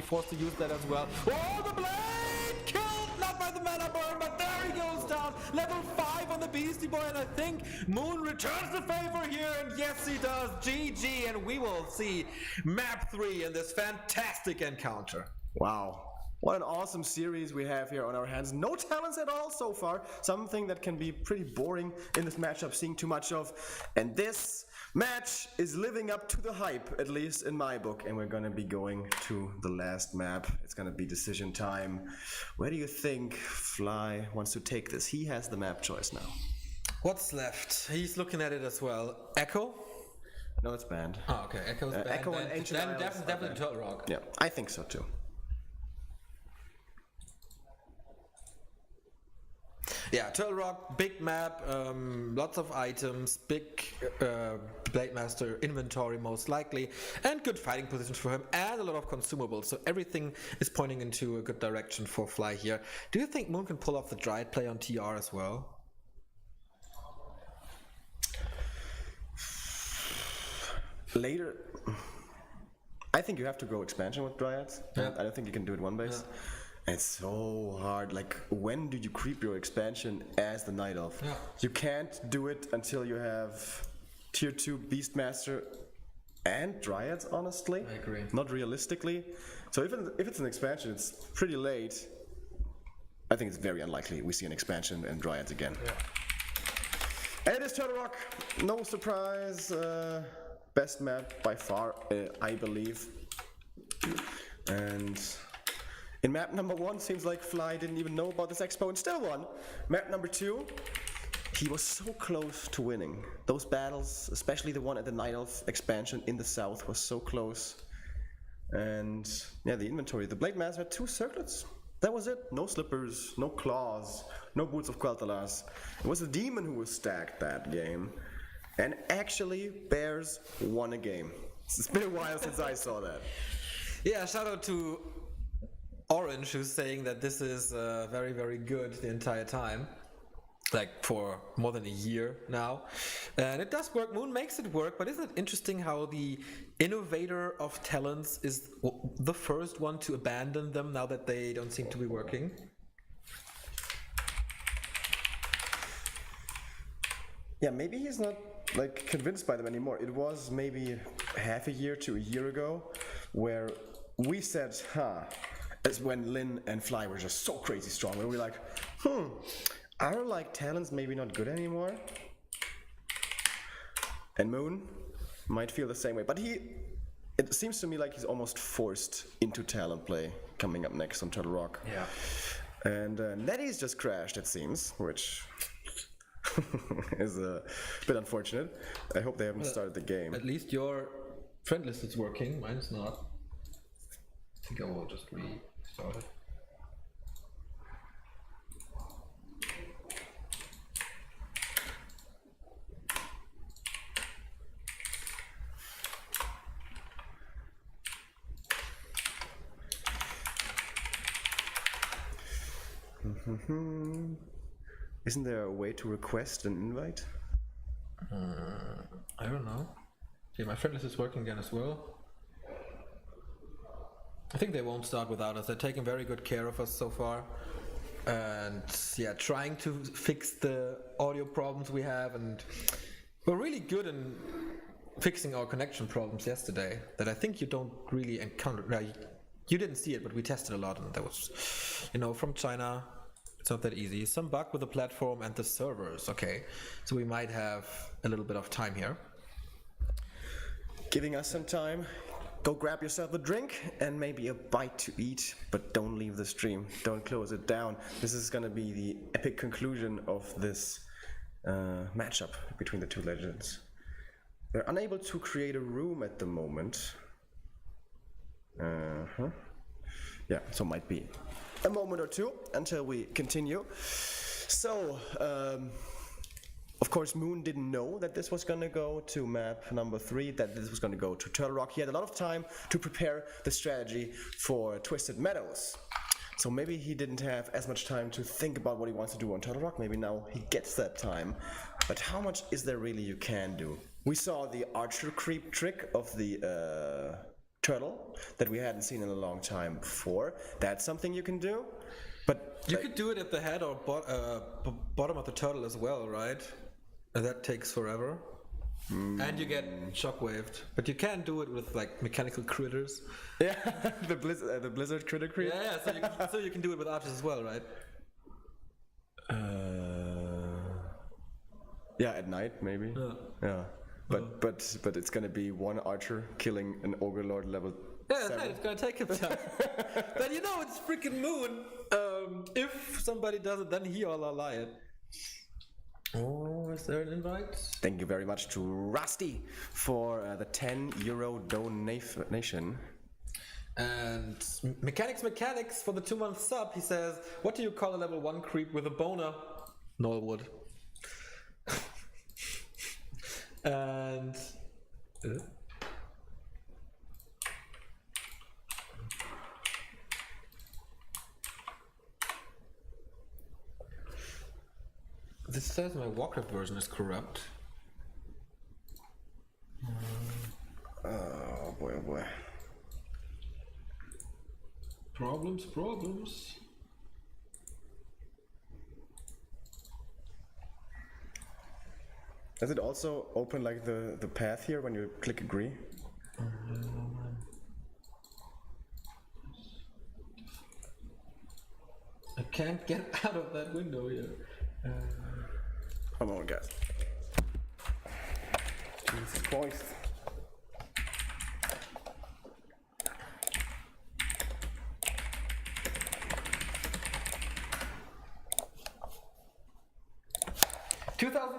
forced to use that as well. Oh, the Blade! Killed! Not by the mana burn, but there he goes down. Level 5 on the Beastie Boy, and I think Moon returns the favor here, and yes he does. GG, and we will see map 3 in this fantastic encounter. Wow. What an awesome series we have here on our hands. No talents at all so far. Something that can be pretty boring in this matchup, seeing too much of. And this match is living up to the hype, at least in my book, and we're gonna be going to the last map. It's gonna be decision time. Where do you think Fly wants to take this? He has the map choice now. What's left? He's looking at it as well. Echo? No, it's banned. Oh, okay. Echo's banned. Echo and then Ancient Isles are definitely banned. Turtle Rock. Yeah, I think so too. Yeah, Turtle Rock, big map, lots of items, big Blade Master inventory most likely, and good fighting positions for him, and a lot of consumables. So everything is pointing into a good direction for Fly here. Do you think Moon can pull off the Dryad play on TR as well? Later, I think you have to go expansion with Dryads. Yeah. I don't think you can do it one base. Yeah. It's so hard. Like, when do you creep your expansion as the Night Elf? Yeah. You can't do it until you have tier 2 Beastmaster and Dryads, honestly. I agree. Not realistically. So if it's an expansion, it's pretty late. I think it's very unlikely we see an expansion and Dryads again. Yeah. And it is Turtle Rock. No surprise. Best map by far, I believe. And in map number 1, seems like Fly didn't even know about this expo and still won. Map number 2, he was so close to winning. Those battles, especially the one at the Night Elf expansion in the south, was so close. And yeah, the inventory, the Blade Master had 2 circlets. That was it. No slippers, no claws, no boots of Quel'Thalas. It was the demon who was stacked that game. And actually, Bears won a game. It's been a while since I saw that. Yeah, shout out to Orange, who's saying that this is very, very good the entire time. Like for more than a year now. And it does work. Moon makes it work, but isn't it interesting how the innovator of talents is the first one to abandon them now that they don't seem to be working? Yeah, maybe he's not like convinced by them anymore. It was maybe half a year to a year ago where we said, as when Lin and Fly were just so crazy strong, where we were like, are like talents maybe not good anymore? And Moon might feel the same way, but it seems to me like he's almost forced into talent play coming up next on Turtle Rock. Yeah. And Nettie's just crashed, it seems, which is a bit unfortunate. I hope they haven't started the game. At least your friend list is working, mine is not. I think I will just restart it. Isn't there a way to request an invite? I don't know. Yeah, my friend list is working again as well. I think they won't start without us. They're taking very good care of us so far. And yeah, trying to fix the audio problems we have, and we're really good in fixing our connection problems yesterday that I think you don't really encounter. No, you didn't see it, but we tested a lot, and that was, from China. It's not that easy. Some bug with the platform and the servers. Okay, so we might have a little bit of time here. Giving us some time. Go grab yourself a drink and maybe a bite to eat, but don't leave the stream. Don't close it down. This is going to be the epic conclusion of this matchup between the two legends. They're unable to create a room at the moment. Yeah, so might be a moment or two until we continue. So, of course, Moon didn't know that this was going to go to map number 3, that this was going to go to Turtle Rock. He had a lot of time to prepare the strategy for Twisted Meadows. So maybe he didn't have as much time to think about what he wants to do on Turtle Rock. Maybe now he gets that time. But how much is there really you can do? We saw the archer creep trick of the turtle that we hadn't seen in a long time before. That's something you can do. But you could do it at the head or bottom of the turtle as well, right? And that takes forever. And you get shockwaved. But you can do it with like mechanical critters. Yeah, the blizzard critter creep. Yeah, so you can do it with archers as well, right? Yeah, at night maybe. Yeah. but it's gonna be one archer killing an ogre lord level Yeah, 7. it's gonna take him time. But you know, it's freaking Moon. If somebody does it, then he or lie it. Oh, is there an invite? Thank you very much to Rusty for the €10 donation. And Mechanics for the 2-month sub. He says, "What do you call a level 1 creep with a boner?" Nullwood. And this says my Warcraft version is corrupt. Oh boy, oh boy. Problems. Does it also open like the path here when you click agree? I can't get out of that window here. Come on, guys. Jesus Christ.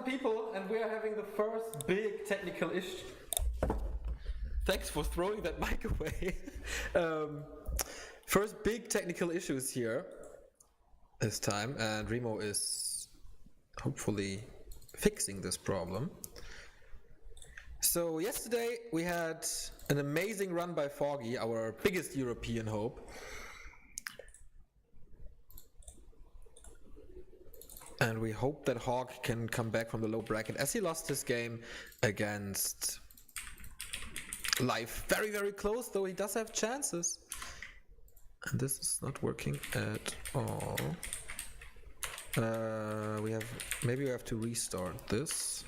People, and we are having the first big technical issue. Thanks for throwing that mic away. First big technical issues here this time, and Remo is hopefully fixing this problem. So yesterday we had an amazing run by Foggy, our biggest European hope. And we hope that Hawk can come back from the low bracket, as he lost his game against Life. Very, very close, though he does have chances. And this is not working at all. Maybe we have to restart this.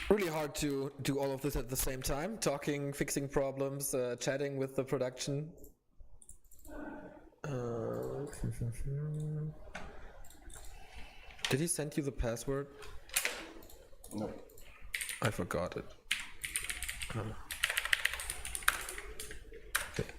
Really hard to do all of this at the same time, talking, fixing problems, chatting with the production. Did he send you the password? No. I forgot it. Okay. Click.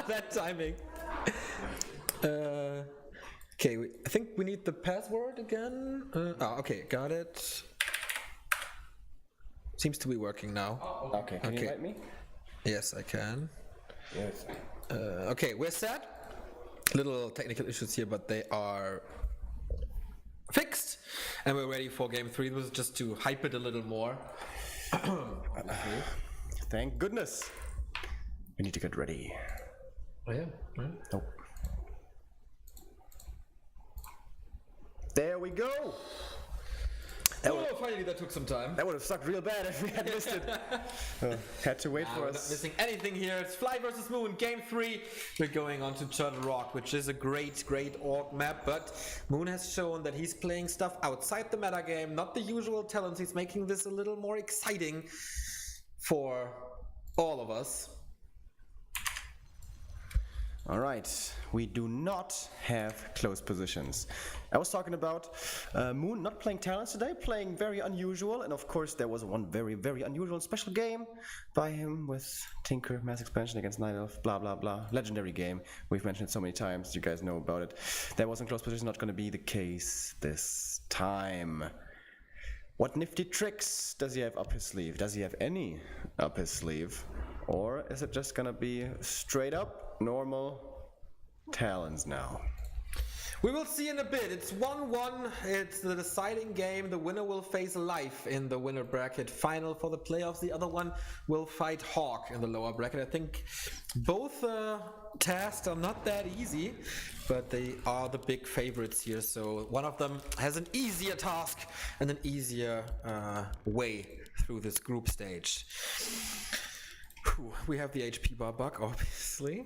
That timing. Okay, I think we need the password again. Okay, got it. Seems to be working now. Okay, can you invite me? Yes, I can. Yes. Okay, we're set. Little technical issues here, but they are fixed. And we're ready for game 3. This was just to hype it a little more. Thank goodness. We need to get ready. Oh yeah? Nope. There we go. Finally that took some time. That would have sucked real bad if we had missed it. Had to wait for We're us. not missing anything here. It's Fly versus Moon, game 3. We're going on to Turtle Rock, which is a great orc map, but Moon has shown that he's playing stuff outside the meta game, not the usual talents. He's making this a little more exciting for all of us. Alright, we do not have close positions. I was talking about Moon not playing talents today, playing very unusual, and of course there was one very, very unusual and special game by him with Tinker, Mass Expansion against Night Elf, blah blah blah. Legendary game, we've mentioned it so many times, you guys know about it. That was in close position, not going to be the case this time. What nifty tricks does he have up his sleeve? Does he have any up his sleeve? Or is it just going to be straight up normal talents now? We will see in a bit. It's 1-1. It's the deciding game. The winner will face Life in the winner bracket final for the playoffs. The other one will fight Hawk in the lower bracket. I think both tasks are not that easy, but they are the big favorites here. So one of them has an easier task and an easier way through this group stage. Whew, we have the HP bar bug, obviously.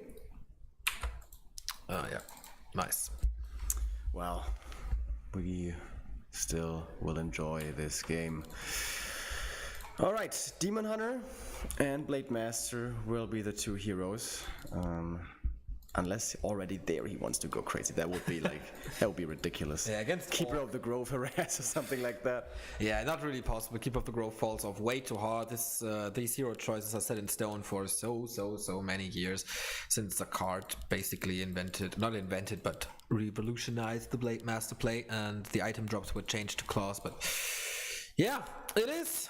Yeah, nice. well, we still will enjoy this game. Alright, Demon Hunter and Blade Master will be the two heroes. Unless already there he wants to go crazy. That would be like, that would be ridiculous. Yeah, against Keeper of the Grove harass or something like that. Yeah, not really possible. Keeper of the Grove falls off way too hard. These hero choices are set in stone for so many years, since the card basically but revolutionized the Blade Master play, and the item drops were changed to claws. But yeah, it is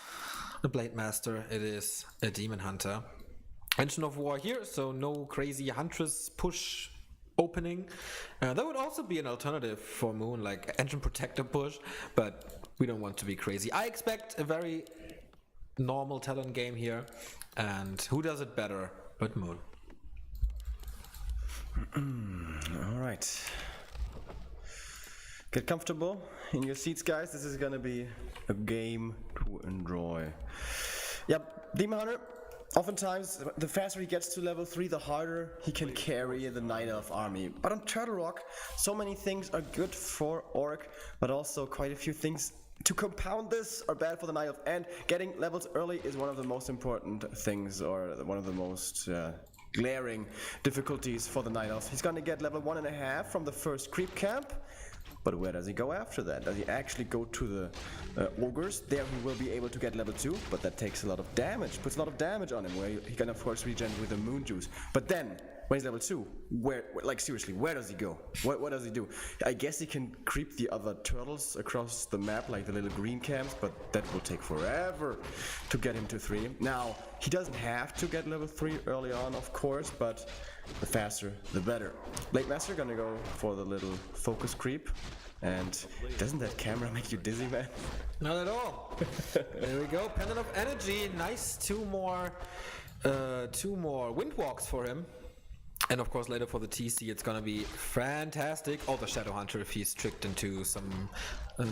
a Blade Master. It is a Demon Hunter. Engine of War here, so no crazy Huntress push opening. That would also be an alternative for Moon, like Engine Protector push, but we don't want to be crazy. I expect a very normal Talon game here, and who does it better but Moon? Alright. Get comfortable in your seats, guys. This is gonna be a game to enjoy. Yep, Demon Hunter. Oftentimes, the faster he gets to level 3, the harder he can carry the Night Elf army. But on Turtle Rock, so many things are good for Orc, but also quite a few things to compound this are bad for the Night Elf. And getting levels early is one of the most important things, or one of the most glaring difficulties for the Night Elf. He's gonna get level 1.5 from the first creep camp. But where does he go after that? Does he actually go to the ogres? There he will be able to get level 2, but that takes a lot of damage, puts a lot of damage on him, where he can of course regen with the moon juice. But then, when he's level 2, like seriously, where does he go? What does he do? I guess he can creep the other turtles across the map, like the little green camps, but that will take forever to get him to 3. Now, he doesn't have to get level 3 early on, of course, but the faster, the better. Blade Master gonna go for the little focus creep. And doesn't that camera make you dizzy, man? Not at all. There we go. Pendant of Energy. Nice. Two more Windwalks for him. And of course later for the TC it's gonna be fantastic. Oh, the Shadow Hunter if he's tricked into some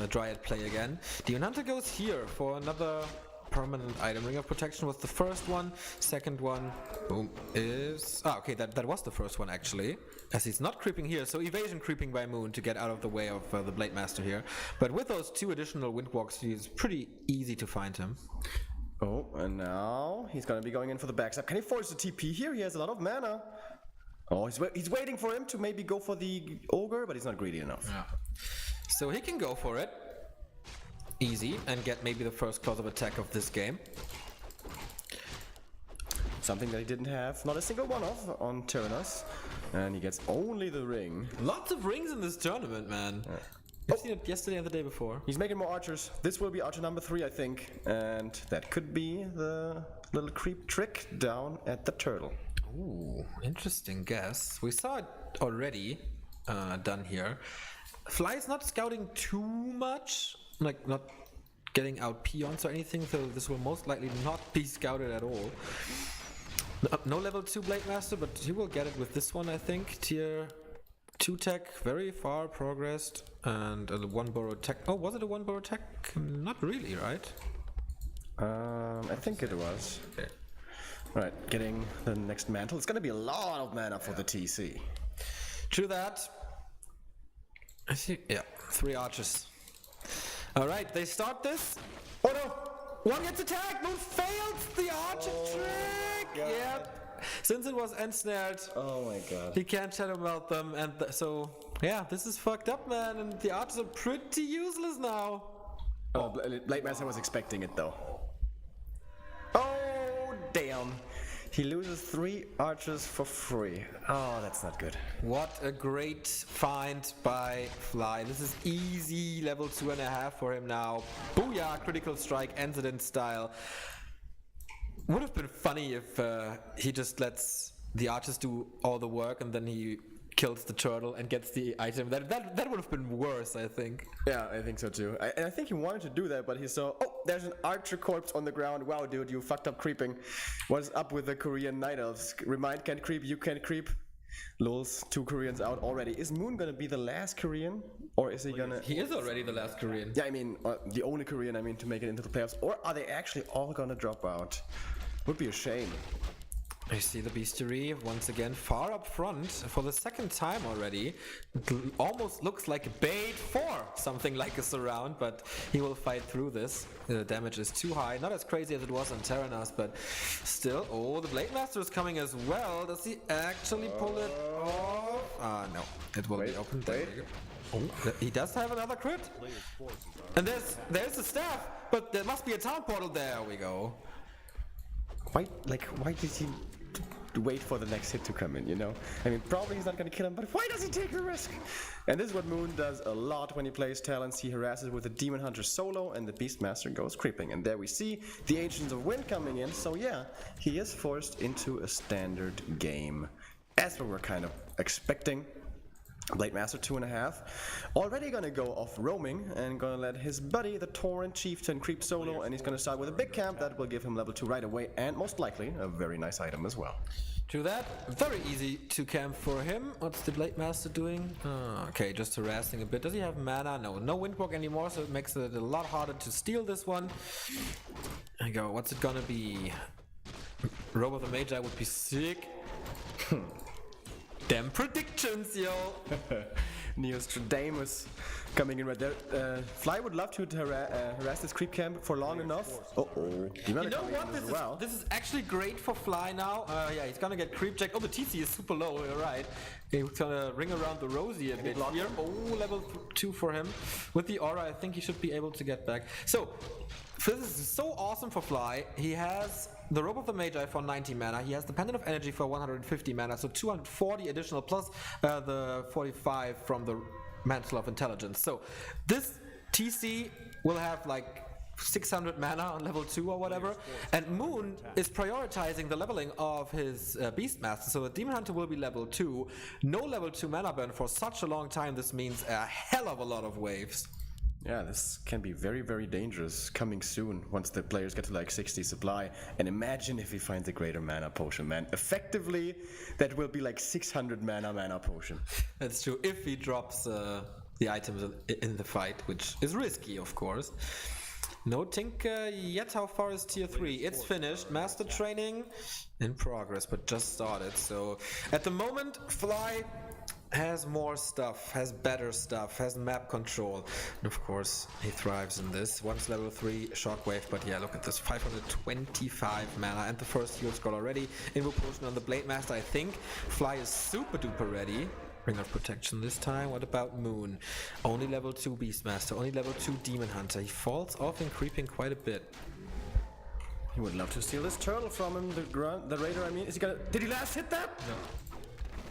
Dryad play again. Demon Hunter goes here for another permanent item. Ring of Protection was the first one. Second one, boom, is... okay, that was the first one actually, as he's not creeping here, so evasion creeping by Moon to get out of the way of the Blade Master here. But with those 2 additional Windwalks, it's pretty easy to find him. Oh, and now he's gonna be going in for the backstab. Can he force the TP here? He has a lot of mana. Oh, he's waiting for him to maybe go for the Ogre, but he's not greedy enough. Yeah. So he can go for it. Easy, and get maybe the first close-up attack of this game. Something that he didn't have, not a single one of on Tyrannus. And he gets only the ring. Lots of rings in this tournament, man. Yeah. I've seen it yesterday and the day before. He's making more archers. This will be archer number 3, I think. And that could be the little creep trick down at the turtle. Ooh, interesting guess. We saw it already done here. Fly is not scouting too much. Like, not getting out peons or anything, so this will most likely not be scouted at all. No level 2 Blade Master, but he will get it with this one, I think. Tier 2 tech, very far progressed, and a 1 borrow tech. Oh, was it a 1 borrow tech? Not really, right? I think it was. Okay. Right, getting the next mantle. It's gonna be a lot of mana for the TC. True that. I see, yeah, 3 archers. Alright, they start this. Oh no! One gets attacked! Moon fails the archer trick! Yep. Since it was ensnared, Oh my god. he can't shadow melt them, and so yeah, this is fucked up, man, and the archers are pretty useless now. Oh, Blade Master was expecting it though. Oh, damn. He loses 3 archers for free. Oh, that's not good. What a great find by Fly. This is easy level 2.5 for him now. Booyah, critical strike, ends it in style. Would have been funny if he just lets the archers do all the work and then he kills the turtle and gets the item. That would have been worse, I think. Yeah, I think so too. And I think he wanted to do that, but he saw, oh, there's an archer corpse on the ground. Wow, dude, you fucked up creeping. What's up with the Korean night elves? Remind can't creep, you can't creep. Lols, 2 Koreans out already. Is Moon gonna be the last Korean? Or is he gonna... He is already the last Korean. Yeah, I mean, the only Korean, I mean, to make it into the playoffs. Or are they actually all gonna drop out? Would be a shame. I see the Beastery once again far up front for the second time already. It almost looks like a bait for something like a surround, but he will fight through this. The damage is too high, not as crazy as it was on Terranas, but still. Oh, the Blade Master is coming as well. Does he actually pull it off? No, it will be open. There we go. Oh, he does have another crit. And there's the staff, but there must be a town portal. There we go. Why did he wait for the next hit to come in, you know? I mean, probably he's not gonna kill him, but why does he take the risk? And this is what Moon does a lot when he plays talents. He harasses with the Demon Hunter solo, and the Beastmaster goes creeping. And there we see the Ancients of Wind coming in, so yeah, he is forced into a standard game. As what we're kind of expecting. Blade Master 2.5, already gonna go off roaming and gonna let his buddy, the Torrent Chieftain, creep solo, and he's gonna start with a big camp that will give him level 2 right away, and most likely a very nice item as well. To that, very easy to camp for him. What's the Blade Master doing? Okay, just harassing a bit. Does he have mana? No Windwalk anymore, so it makes it a lot harder to steal this one. There you go. What's it gonna be? Robe of the Magi would be sick. Damn predictions, yo! Neostradamus coming in right there. Fly would love to harass this creep camp for long enough. Uh-oh. You know what? This is actually great for Fly now. Yeah, he's gonna get creep checked. Oh, the TC is super low, you're right. He's gonna ring around the Rosie a bit here. Oh, level 2 for him. With the aura, I think he should be able to get back. So, this is so awesome for Fly. He has the Robe of the Magi for 90 mana. He has the Pendant of Energy for 150 mana, so 240 additional plus the 45 from the Mantle of Intelligence. So this TC will have like 600 mana on level 2 or whatever, and Moon is prioritizing the leveling of his Beastmaster, so the Demon Hunter will be level 2. No level 2 mana burn for such a long time. This means a hell of a lot of waves. Yeah, this can be very, very dangerous coming soon once the players get to like 60 supply. And imagine if he finds a greater mana potion, man. Effectively, that will be like 600 mana potion. That's true, if he drops the items in the fight, which is risky, of course. No Tink yet. How far is tier 3? It's finished. Master training in progress, but just started. So at the moment, Fly has more stuff, has better stuff, has map control, and of course he thrives in this. Once level 3 shockwave, but yeah, look at this, 525 mana and the first heal scroll already. Invo potion on the Blade Master. I think Fly is super duper ready. Ring of Protection this time. What about Moon? Only level 2 Beastmaster, only level 2 Demon Hunter. He falls off in creeping quite a bit. He would love to steal this turtle from him, the raider. I mean, is he gonna? Did he last hit that?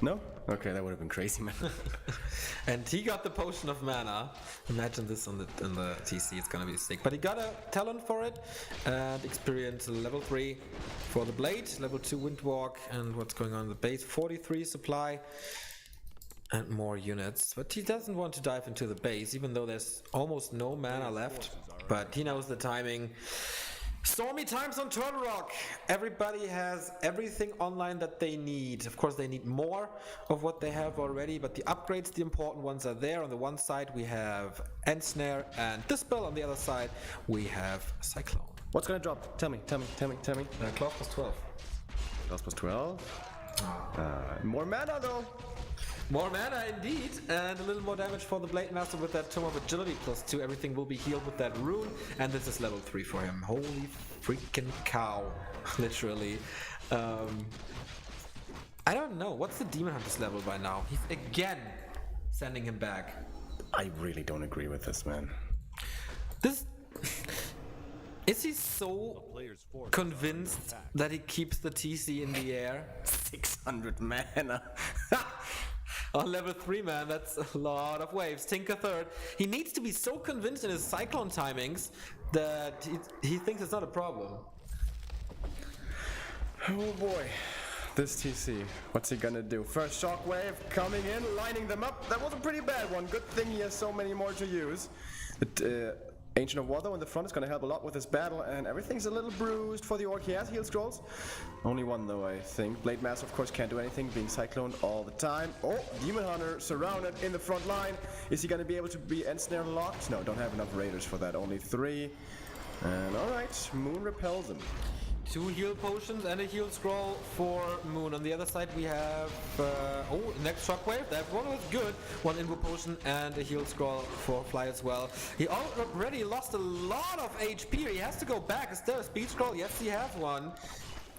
No? Okay, that would have been crazy, man. And he got the potion of mana. Imagine this on the TC, it's gonna be sick. But he got a talent for it and experience level 3 for the blade, level 2 Windwalk, and what's going on in the base, 43 supply and more units. But he doesn't want to dive into the base, even though there's almost no mana left. But he knows the timing. Stormy times on Turtle Rock. Everybody has everything online that they need. Of course, they need more of what they have already, but the upgrades, the important ones, are there. On the one side, we have Ensnare and Dispel. On the other side, we have Cyclone. What's gonna drop? Tell me. Cloth plus 12. Cloth plus 12. More mana, though. More mana indeed, and a little more damage for the Blade Master with that Tome of Agility plus 2. Everything will be healed with that rune, and this is level 3 for him. Holy freaking cow, literally. I don't know, what's the Demon Hunter's level by now? He's again sending him back. I really don't agree with this, man. This... Is he so convinced that he keeps the TC in the air? 600 mana. On level 3, man, that's a lot of waves. Tinker third. He needs to be so convinced in his Cyclone timings that he thinks it's not a problem. Oh boy. This TC, what's he gonna do? First shockwave coming in, lining them up. That was a pretty bad one. Good thing he has so many more to use. Ancient of War though in the front is going to help a lot with this battle, and everything's a little bruised for the Orc. He has heal scrolls. Only one though, I think. Blade Master of course can't do anything, being cycloned all the time. Oh, Demon Hunter surrounded in the front line. Is he going to be able to be ensnare locked? No, don't have enough raiders for that. Only 3. And alright, Moon repels him. 2 heal potions and a heal scroll for Moon. On the other side we have next shockwave. That one was good. 1 invo potion and a heal scroll for Fly as well. He already lost a lot of HP. He has to go back. Is there a speed scroll? Yes, he has one.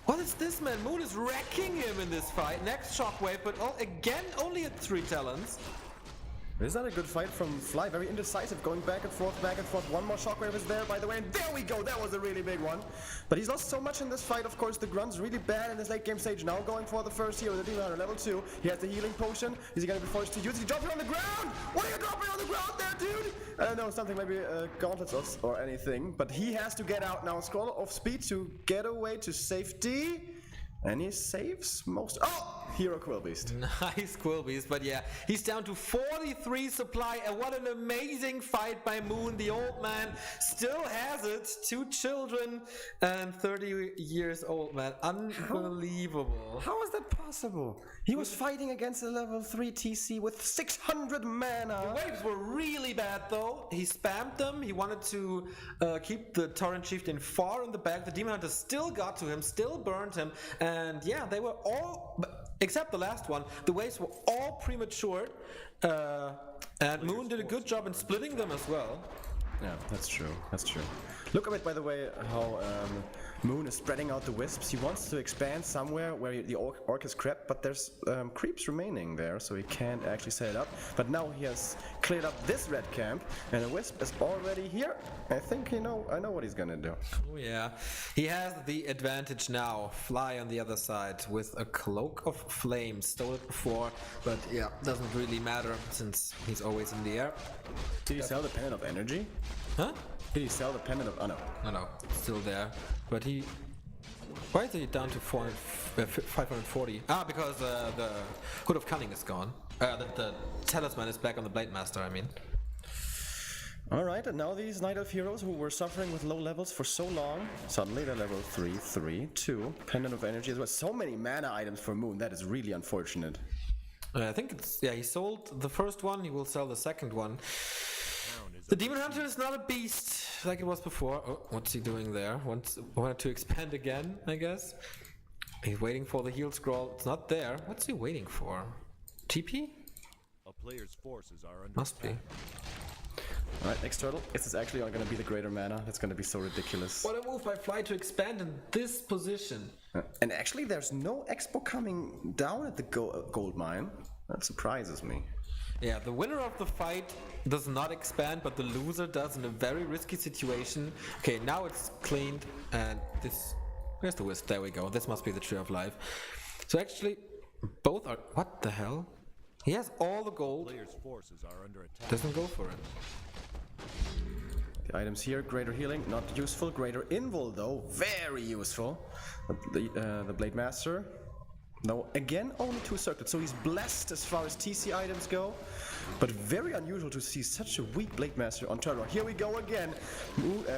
What is this, man? Moon is wrecking him in this fight. Next shockwave, but again only at 3 talents. This is not a good fight from Fly, very indecisive, going back and forth, back and forth. One more shockwave is there, by the way, and there we go, that was a really big one. But he's lost so much in this fight, of course, the Grunt's really bad in this late game stage, now going for the first hero, the Demon Hunter, level 2. He has the healing potion, is he gonna be forced to use it? He dropped it on the ground! What are you dropping on the ground there, dude? I don't know, something maybe gauntlets or anything, but he has to get out now, scroll of speed to get away to safety. And he saves most. Oh! Hero Quillbeast. Nice Quillbeast, but yeah, he's down to 43 supply, and what an amazing fight by Moon. The old man still has it. 2 children and 30 years old, man. Unbelievable. How is that possible? He was fighting against a level 3 TC with 600 mana. The waves were really bad though. He spammed them. He wanted to keep the Torrent Chieftain far in the back. The Demon Hunter still got to him, still burned him, and yeah, they were all, except the last one, the waves were all premature, and Moon did a good job in splitting them as well. Yeah, that's true. That's true. Look at it, by the way, how Moon is spreading out the wisps. He wants to expand somewhere where the orc is crept, but there's creeps remaining there, so he can't actually set it up. But now he has cleared up this red camp, and the wisp is already here. I think I know what he's gonna do. Oh yeah, he has the advantage now. Fly on the other side with a cloak of flames. Stole it before, but yeah, doesn't really matter since he's always in the air. Did he sell the Pendant of Energy? Huh? Did he sell the Pendant of... Oh no. No, still there. But he... Why is he down to 540? Ah, because the Hood of Cunning is gone. The Talisman is back on the Blade Master, I mean. Alright, and now these Night Elf heroes who were suffering with low levels for so long, suddenly they're level 3, 3, 2, Pendant of Energy as well. So many mana items for Moon, that is really unfortunate. I think it's... Yeah, he sold the first one, he will sell the second one. The Demon Hunter is not a beast like it was before. Oh, what's he doing there? Wanted to expand again, I guess. He's waiting for the heal scroll. It's not there. What's he waiting for? TP? A player's forces are under Must be. Alright, next turtle. Is this actually going to be the greater mana? That's going to be so ridiculous. What a move by Fly to expand in this position. And actually there's no expo coming down at the gold mine. That surprises me. Yeah, the winner of the fight does not expand, but the loser does in a very risky situation. Okay, now it's cleaned, and this... Where's the wisp? There we go. This must be the Tree of Life. So actually, both are... What the hell? He has all the gold. player's forces are under attack. Doesn't go for it. The items here, greater healing, not useful. Greater invul though, very useful. The Blade Master. No, again, only 2 circlets, so he's blessed as far as TC items go. But very unusual to see such a weak Blade Master on turtle. Here we go again.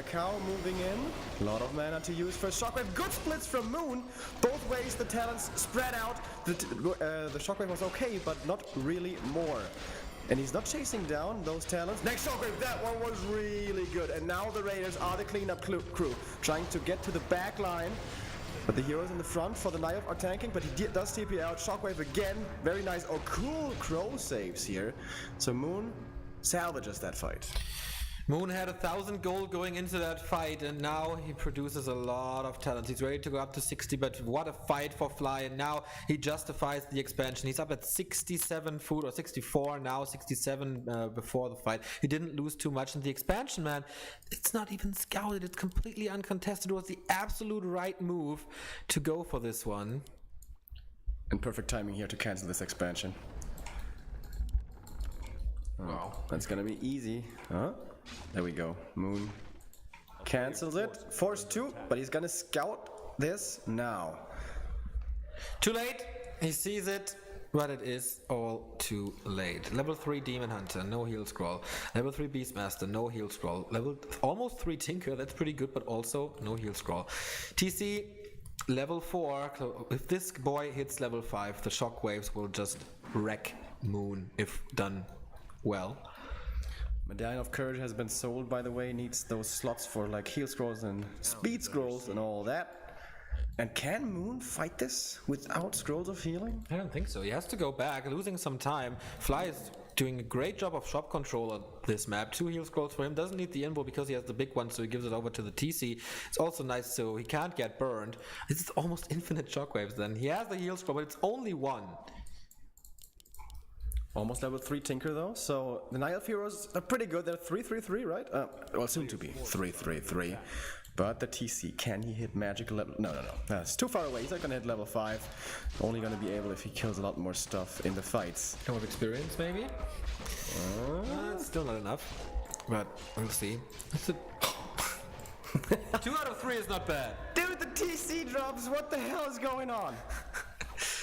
Cow moving in. A lot of mana to use for Shockwave. Good splits from Moon. Both ways the talents spread out. The Shockwave was okay, but not really more. And he's not chasing down those talents. Next Shockwave, that one was really good. And now the Raiders are the cleanup crew, trying to get to the back line. But the heroes in the front for the Knife are tanking, but he does TP out. Shockwave again, very nice. Oh, cool crow saves here. So Moon salvages that fight. Moon had 1,000 gold going into that fight, and now he produces a lot of talent. He's ready to go up to 60, but what a fight for Fly, and now he justifies the expansion. He's up at 67 food, or 64 now, 67 before the fight. He didn't lose too much in the expansion, man. It's not even scouted, it's completely uncontested. It was the absolute right move to go for this one. And perfect timing here to cancel this expansion. Wow. That's gonna be easy. Huh? There we go. Moon cancels it. Forced to, but he's gonna scout this now. Too late. He sees it, but it is all too late. Level 3 Demon Hunter, no heal scroll. Level 3 Beastmaster, no heal scroll. Level almost 3 Tinker, that's pretty good, but also no heal scroll. TC level 4. If this boy hits level 5, the shockwaves will just wreck Moon if done well. Medallion of Courage has been sold, by the way. Needs those slots for like heal scrolls and speed scrolls and all that. And can Moon fight this without scrolls of healing? I don't think so. He has to go back, losing some time. Fly is doing a great job of shop control on this map. 2 heal scrolls for him. Doesn't need the invo because he has the big one, so he gives it over to the TC. It's also nice so he can't get burned. This is almost infinite shockwaves then. He has the heal scroll, but it's only 1. Almost level 3 Tinker though, so the Night Elf heroes are pretty good. They're 3-3-3, right? Well, soon to be 3-3-3. But the TC, can he hit magical level? No. It's too far away. He's not gonna hit level 5. Only gonna be able if he kills a lot more stuff in the fights. Kind of experience, maybe? It's still not enough, but we'll see. 2 out of 3 is not bad. Dude, the TC drops! What the hell is going on?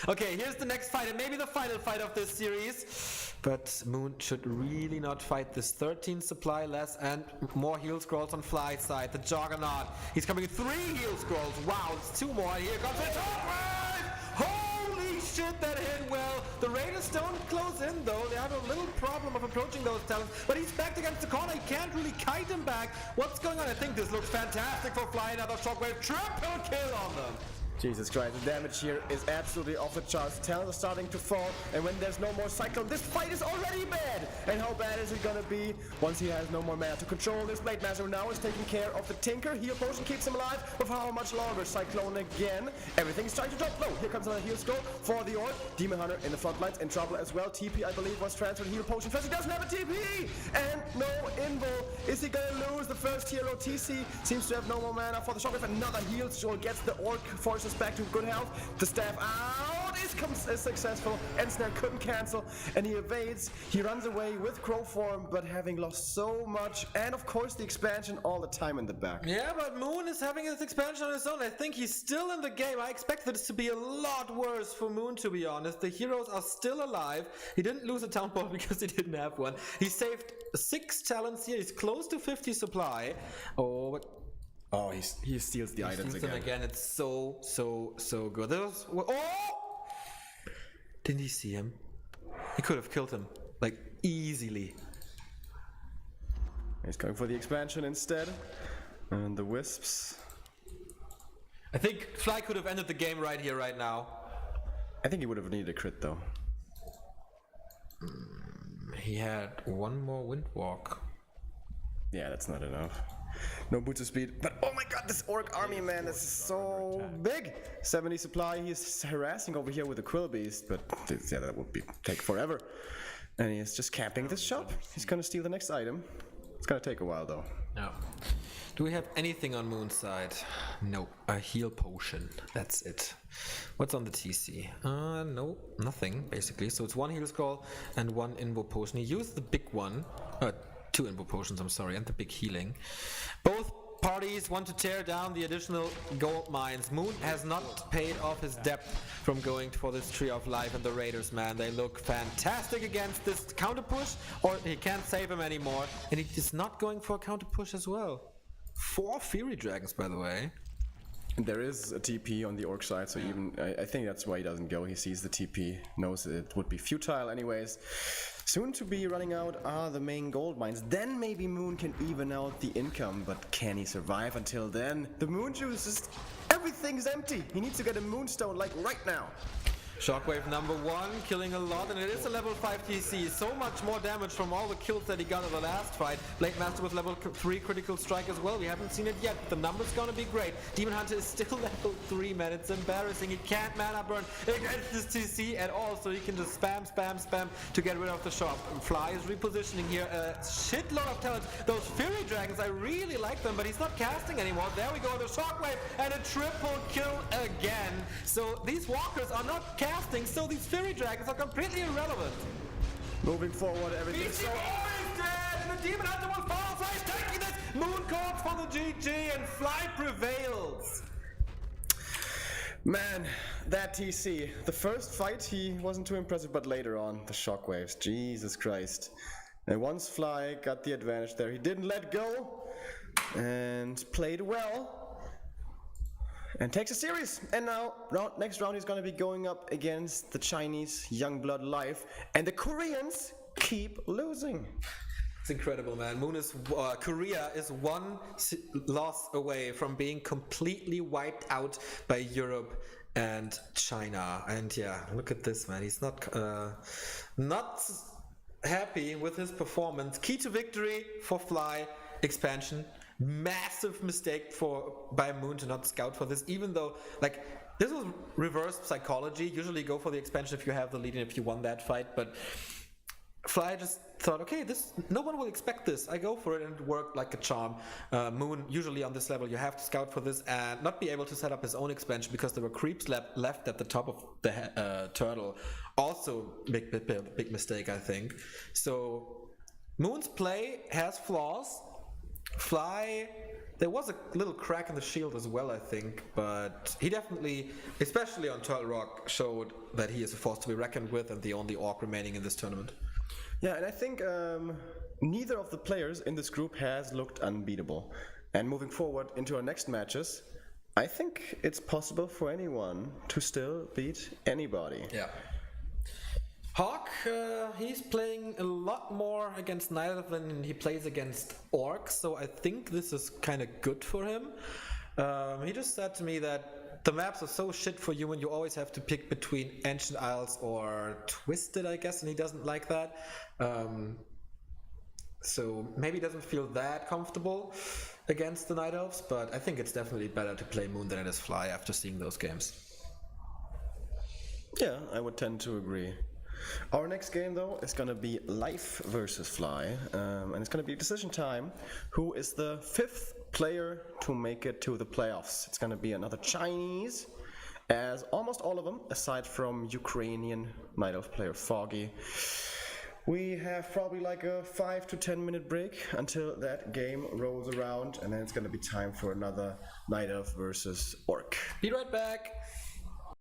Okay, here's the next fight, and maybe the final fight of this series. But Moon should really not fight this 13 supply less and more heal scrolls on Fly's side. The Juggernaut. He's coming with 3 heal scrolls. Wow, it's 2 more. Here comes the shockwave! Holy shit, that hit well. The Raiders don't close in though. They have a little problem of approaching those talents. But he's backed against the corner. He can't really kite him back. What's going on? I think this looks fantastic for Fly. Another shockwave. Triple kill on them. Jesus Christ, the damage here is absolutely off the charts. Talents are starting to fall, and when there's no more Cyclone, this fight is already bad! And how bad is it gonna be once he has no more mana to control this? Blade Master now is taking care of the Tinker. Heal Potion keeps him alive, but for how much longer? Cyclone again. Everything's starting to drop low. Here comes another heal scroll for the Orc. Demon Hunter in the front lines, in trouble as well. TP, I believe, was transferred. Heal Potion first. He doesn't have a TP! And no invo. Is he gonna lose the first hero? TC seems to have no more mana for the Shockwave. Another heal scroll gets the Orc forces back to good health. The staff out is successful. Ensnare couldn't cancel, and he evades. He runs away with Crow form, but having lost so much, and of course the expansion all the time in the back. Yeah, but Moon is having his expansion on his own. I think he's still in the game. I expect this to be a lot worse for Moon, to be honest. The heroes are still alive. He didn't lose a town ball because he didn't have one. He saved 6 talents here. He's close to 50 supply. Oh, but Oh, he steals the items steals them again. It's so good. Oh! Didn't he see him? He could have killed him, like, easily. He's going for the expansion instead. And the Wisps. I think Fly could have ended the game right here, right now. I think he would have needed a crit though. He had 1 more Windwalk. Yeah, that's not enough. No boots of speed, but oh my god, this Orc army, man, is so big! 70 supply, he's harassing over here with the Quill Beast, but yeah, that would take forever. And he's just camping this shop. He's gonna steal the next item. It's gonna take a while though. No. Do we have anything on Moon's side? No. A heal potion. That's it. What's on the TC? No, nothing, basically. So it's 1 heal scroll and 1 invo potion. He used the big one. 2 invo potions, I'm sorry, and the big healing. Both parties want to tear down the additional gold mines. Moon has not paid off his debt from going for this Tree of Life, and the Raiders, man, they look fantastic against this counter push, or he can't save him anymore, and he is not going for a counter push as well. 4 Fury Dragons, by the way. And there is a TP on the Orc side, so even I think that's why he doesn't go. He sees the TP, knows it would be futile anyways. Soon to be running out are the main gold mines. Then maybe Moon can even out the income, but can he survive until then? The Moon Juice is... everything's empty. He needs to get a Moonstone like right now. Shockwave number 1, killing a lot, and it is a level 5 TC. So much more damage from all the kills that he got in the last fight. Blade Master with level 3 critical strike as well. We haven't seen it yet, but the number's gonna be great. Demon Hunter is still level 3, man. It's embarrassing. He can't mana burn against this TC at all, so he can just spam to get rid of the shop. Fly is repositioning here a shitload of talents. Those Fury Dragons, I really like them, but he's not casting anymore. There we go, the Shockwave, and a triple kill again. So these walkers are not casting, so these Fury Dragons are completely irrelevant. Moving forward, everything is so... is dead! The Demon Hunter will fall. Fly is taking this! Moon calls for the GG, and Fly prevails. Man, that TC. The first fight, he wasn't too impressive, but later on, the shockwaves. Jesus Christ. And once Fly got the advantage there, he didn't let go and played well. And takes a series. And now, next round, he's going to be going up against the Chinese Youngblood Life. And the Koreans keep losing. It's incredible, man. Korea is one loss away from being completely wiped out by Europe and China. And yeah, look at this, man. He's not happy with his performance. Key to victory for Fly, expansion. Massive mistake by Moon to not scout for this, even though this was reverse psychology. Usually go for the expansion if you have the lead and if you won that fight, but Fly just thought, okay, no one will expect this. I go for it, and it worked like a charm. Moon, usually on this level, you have to scout for this and not be able to set up his own expansion because there were creeps left at the top of the turtle. Also, big mistake, I think. So, Moon's play has flaws. Fly, there was a little crack in the shield as well, I think, but he definitely, especially on Turtle Rock, showed that he is a force to be reckoned with and the only orc remaining in this tournament. Yeah, and I think neither of the players in this group has looked unbeatable. And moving forward into our next matches, I think it's possible for anyone to still beat anybody. Yeah. Hawk, he's playing a lot more against Night Elf than he plays against Orcs, so I think this is kind of good for him. He just said to me that the maps are so shit for you and you always have to pick between Ancient Isles or Twisted, I guess, and he doesn't like that. So maybe he doesn't feel that comfortable against the Night Elves, but I think it's definitely better to play Moon than it is Fly after seeing those games. Yeah, I would tend to agree. Our next game, though, is going to be Life versus Fly, and it's going to be decision time. Who is the 5th player to make it to the playoffs? It's going to be another Chinese, as almost all of them, aside from Ukrainian Night Elf player Foggy. We have probably like a 5 to 10 minute break until that game rolls around, and then it's going to be time for another Night Elf versus Orc. Be right back.